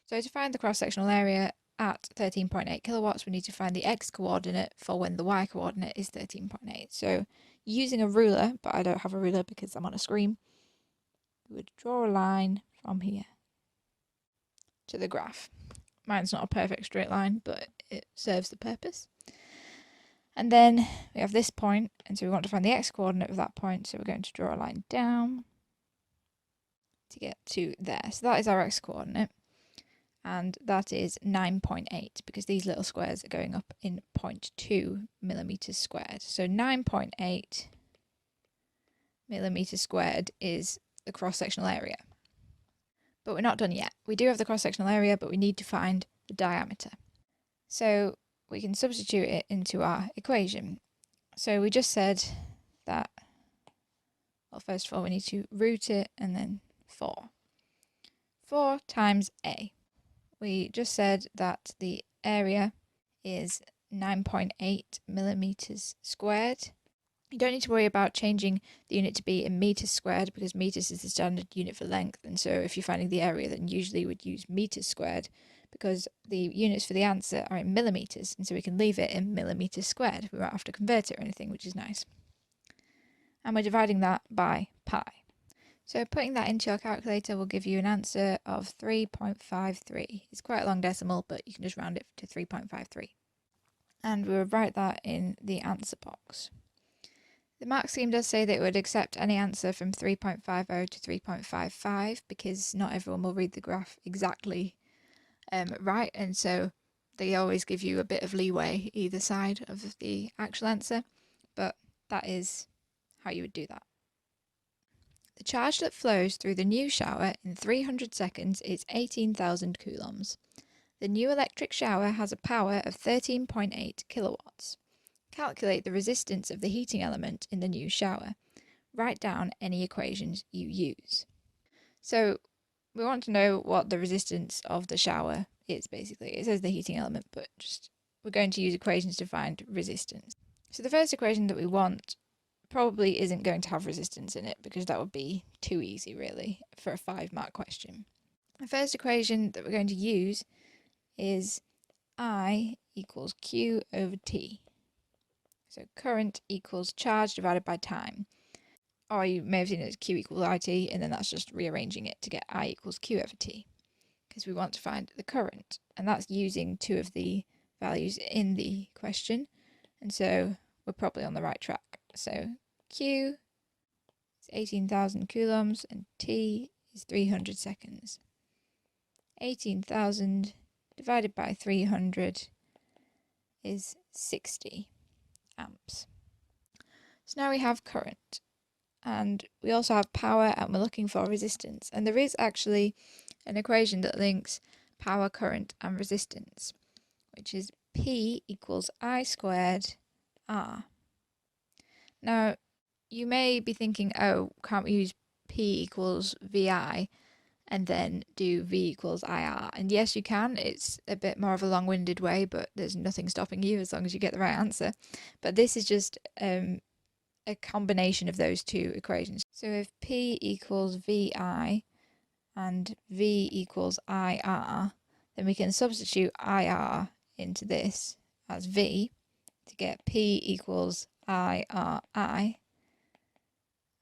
So to find the cross-sectional area at 13.8 kilowatts, we need to find the x-coordinate for when the y-coordinate is 13.8. So using a ruler, but I don't have a ruler because I'm on a screen, we would draw a line from here to the graph. Mine's not a perfect straight line, but it serves the purpose. And then we have this point, and so we want to find the x-coordinate of that point, so we're going to draw a line down to get to there. So that is our x-coordinate, and that is 9.8, because these little squares are going up in 0.2 millimeters squared. So 9.8 millimeters squared is the cross-sectional area. But we're not done yet. We do have the cross-sectional area, but we need to find the diameter. So we can substitute it into our equation. So we just said that, well, first of all, we need to root it and then 4. 4 times A. We just said that the area is 9.8 millimeters squared. You don't need to worry about changing the unit to be in meters squared, because meters is the standard unit for length, and so if you're finding the area, then usually you would use meters squared, because the units for the answer are in millimeters, and so we can leave it in millimeters squared. We won't have to convert it or anything, which is nice. And we're dividing that by pi. So putting that into your calculator will give you an answer of 3.53. It's quite a long decimal, but you can just round it to 3.53. And we'll write that in the answer box. The mark scheme does say that it would accept any answer from 3.50 to 3.55, because not everyone will read the graph exactly right, and so they always give you a bit of leeway either side of the actual answer, but that is how you would do that. The charge that flows through the new shower in 300 seconds is 18,000 coulombs. The new electric shower has a power of 13.8 kilowatts. Calculate the resistance of the heating element in the new shower. Write down any equations you use. So we want to know what the resistance of the shower is, basically. It says the heating element, but we're going to use equations to find resistance. So the first equation that we want probably isn't going to have resistance in it, because that would be too easy, really, for a 5-mark question. The first equation that we're going to use is I equals Q over T. So current equals charge divided by time. Or you may have seen it as Q equals IT, and then that's just rearranging it to get I equals Q over T, because we want to find the current, and that's using 2 of the values in the question, and so we're probably on the right track. So Q is 18,000 coulombs and T is 300 seconds. 18,000 divided by 300 is 60 amps. So now we have current, and we also have power, and we're looking for resistance. And there is actually an equation that links power, current and resistance, which is P equals I squared R. Now, you may be thinking, oh, can't we use P equals VI and then do V equals IR? And yes, you can. It's a bit more of a long-winded way, but there's nothing stopping you as long as you get the right answer. But this is just a combination of those two equations. So if P equals VI and V equals IR, then we can substitute IR into this as V to get P equals IRI,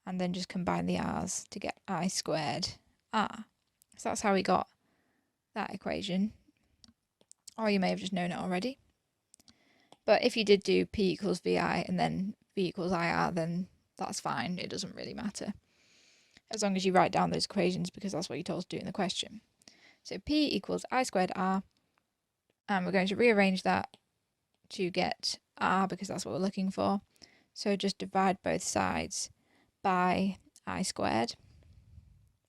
and then just combine the R's to get I squared R. So that's how we got that equation. Or you may have just known it already. But if you did do P equals VI and then V equals IR, then that's fine. It doesn't really matter, as long as you write down those equations, because that's what you're told to do in the question. So P equals I squared R, and we're going to rearrange that to get R because that's what we're looking for. So just divide both sides by I squared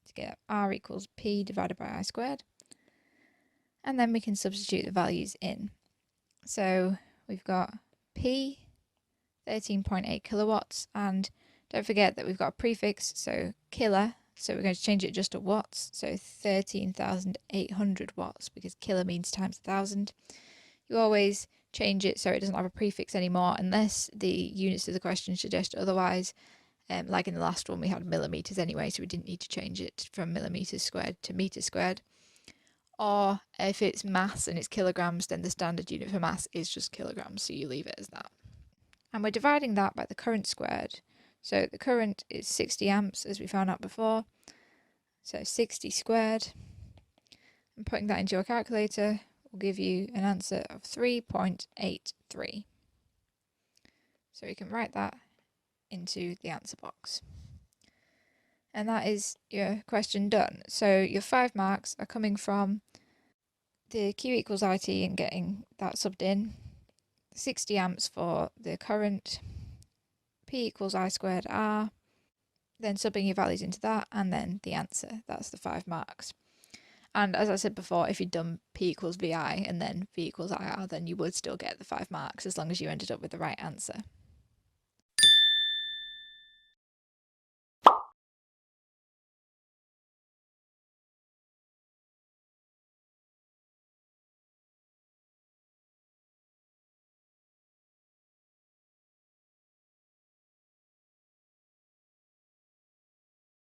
to get R equals P divided by I squared. And then we can substitute the values in. So we've got P, 13.8 kilowatts, and don't forget that we've got a prefix, so kilo, so we're going to change it just to watts, so 13,800 watts, because kilo means times 1,000. You always change it so it doesn't have a prefix anymore, unless the units of the question suggest otherwise. Like in the last one, we had millimetres anyway, so we didn't need to change it from millimetres squared to metres squared. Or if it's mass and it's kilograms, then the standard unit for mass is just kilograms, so you leave it as that. And we're dividing that by the current squared. So the current is 60 amps, as we found out before. So 60 squared. And putting that into your calculator will give you an answer of 3.83. So you can write that into the answer box. And that is your question done. So your 5 marks are coming from the Q equals IT and getting that subbed in, 60 amps for the current, P equals I squared R, then subbing your values into that, and then the answer. That's the 5 marks. And as I said before, if you'd done P equals VI and then V equals IR, then you would still get the 5 marks as long as you ended up with the right answer.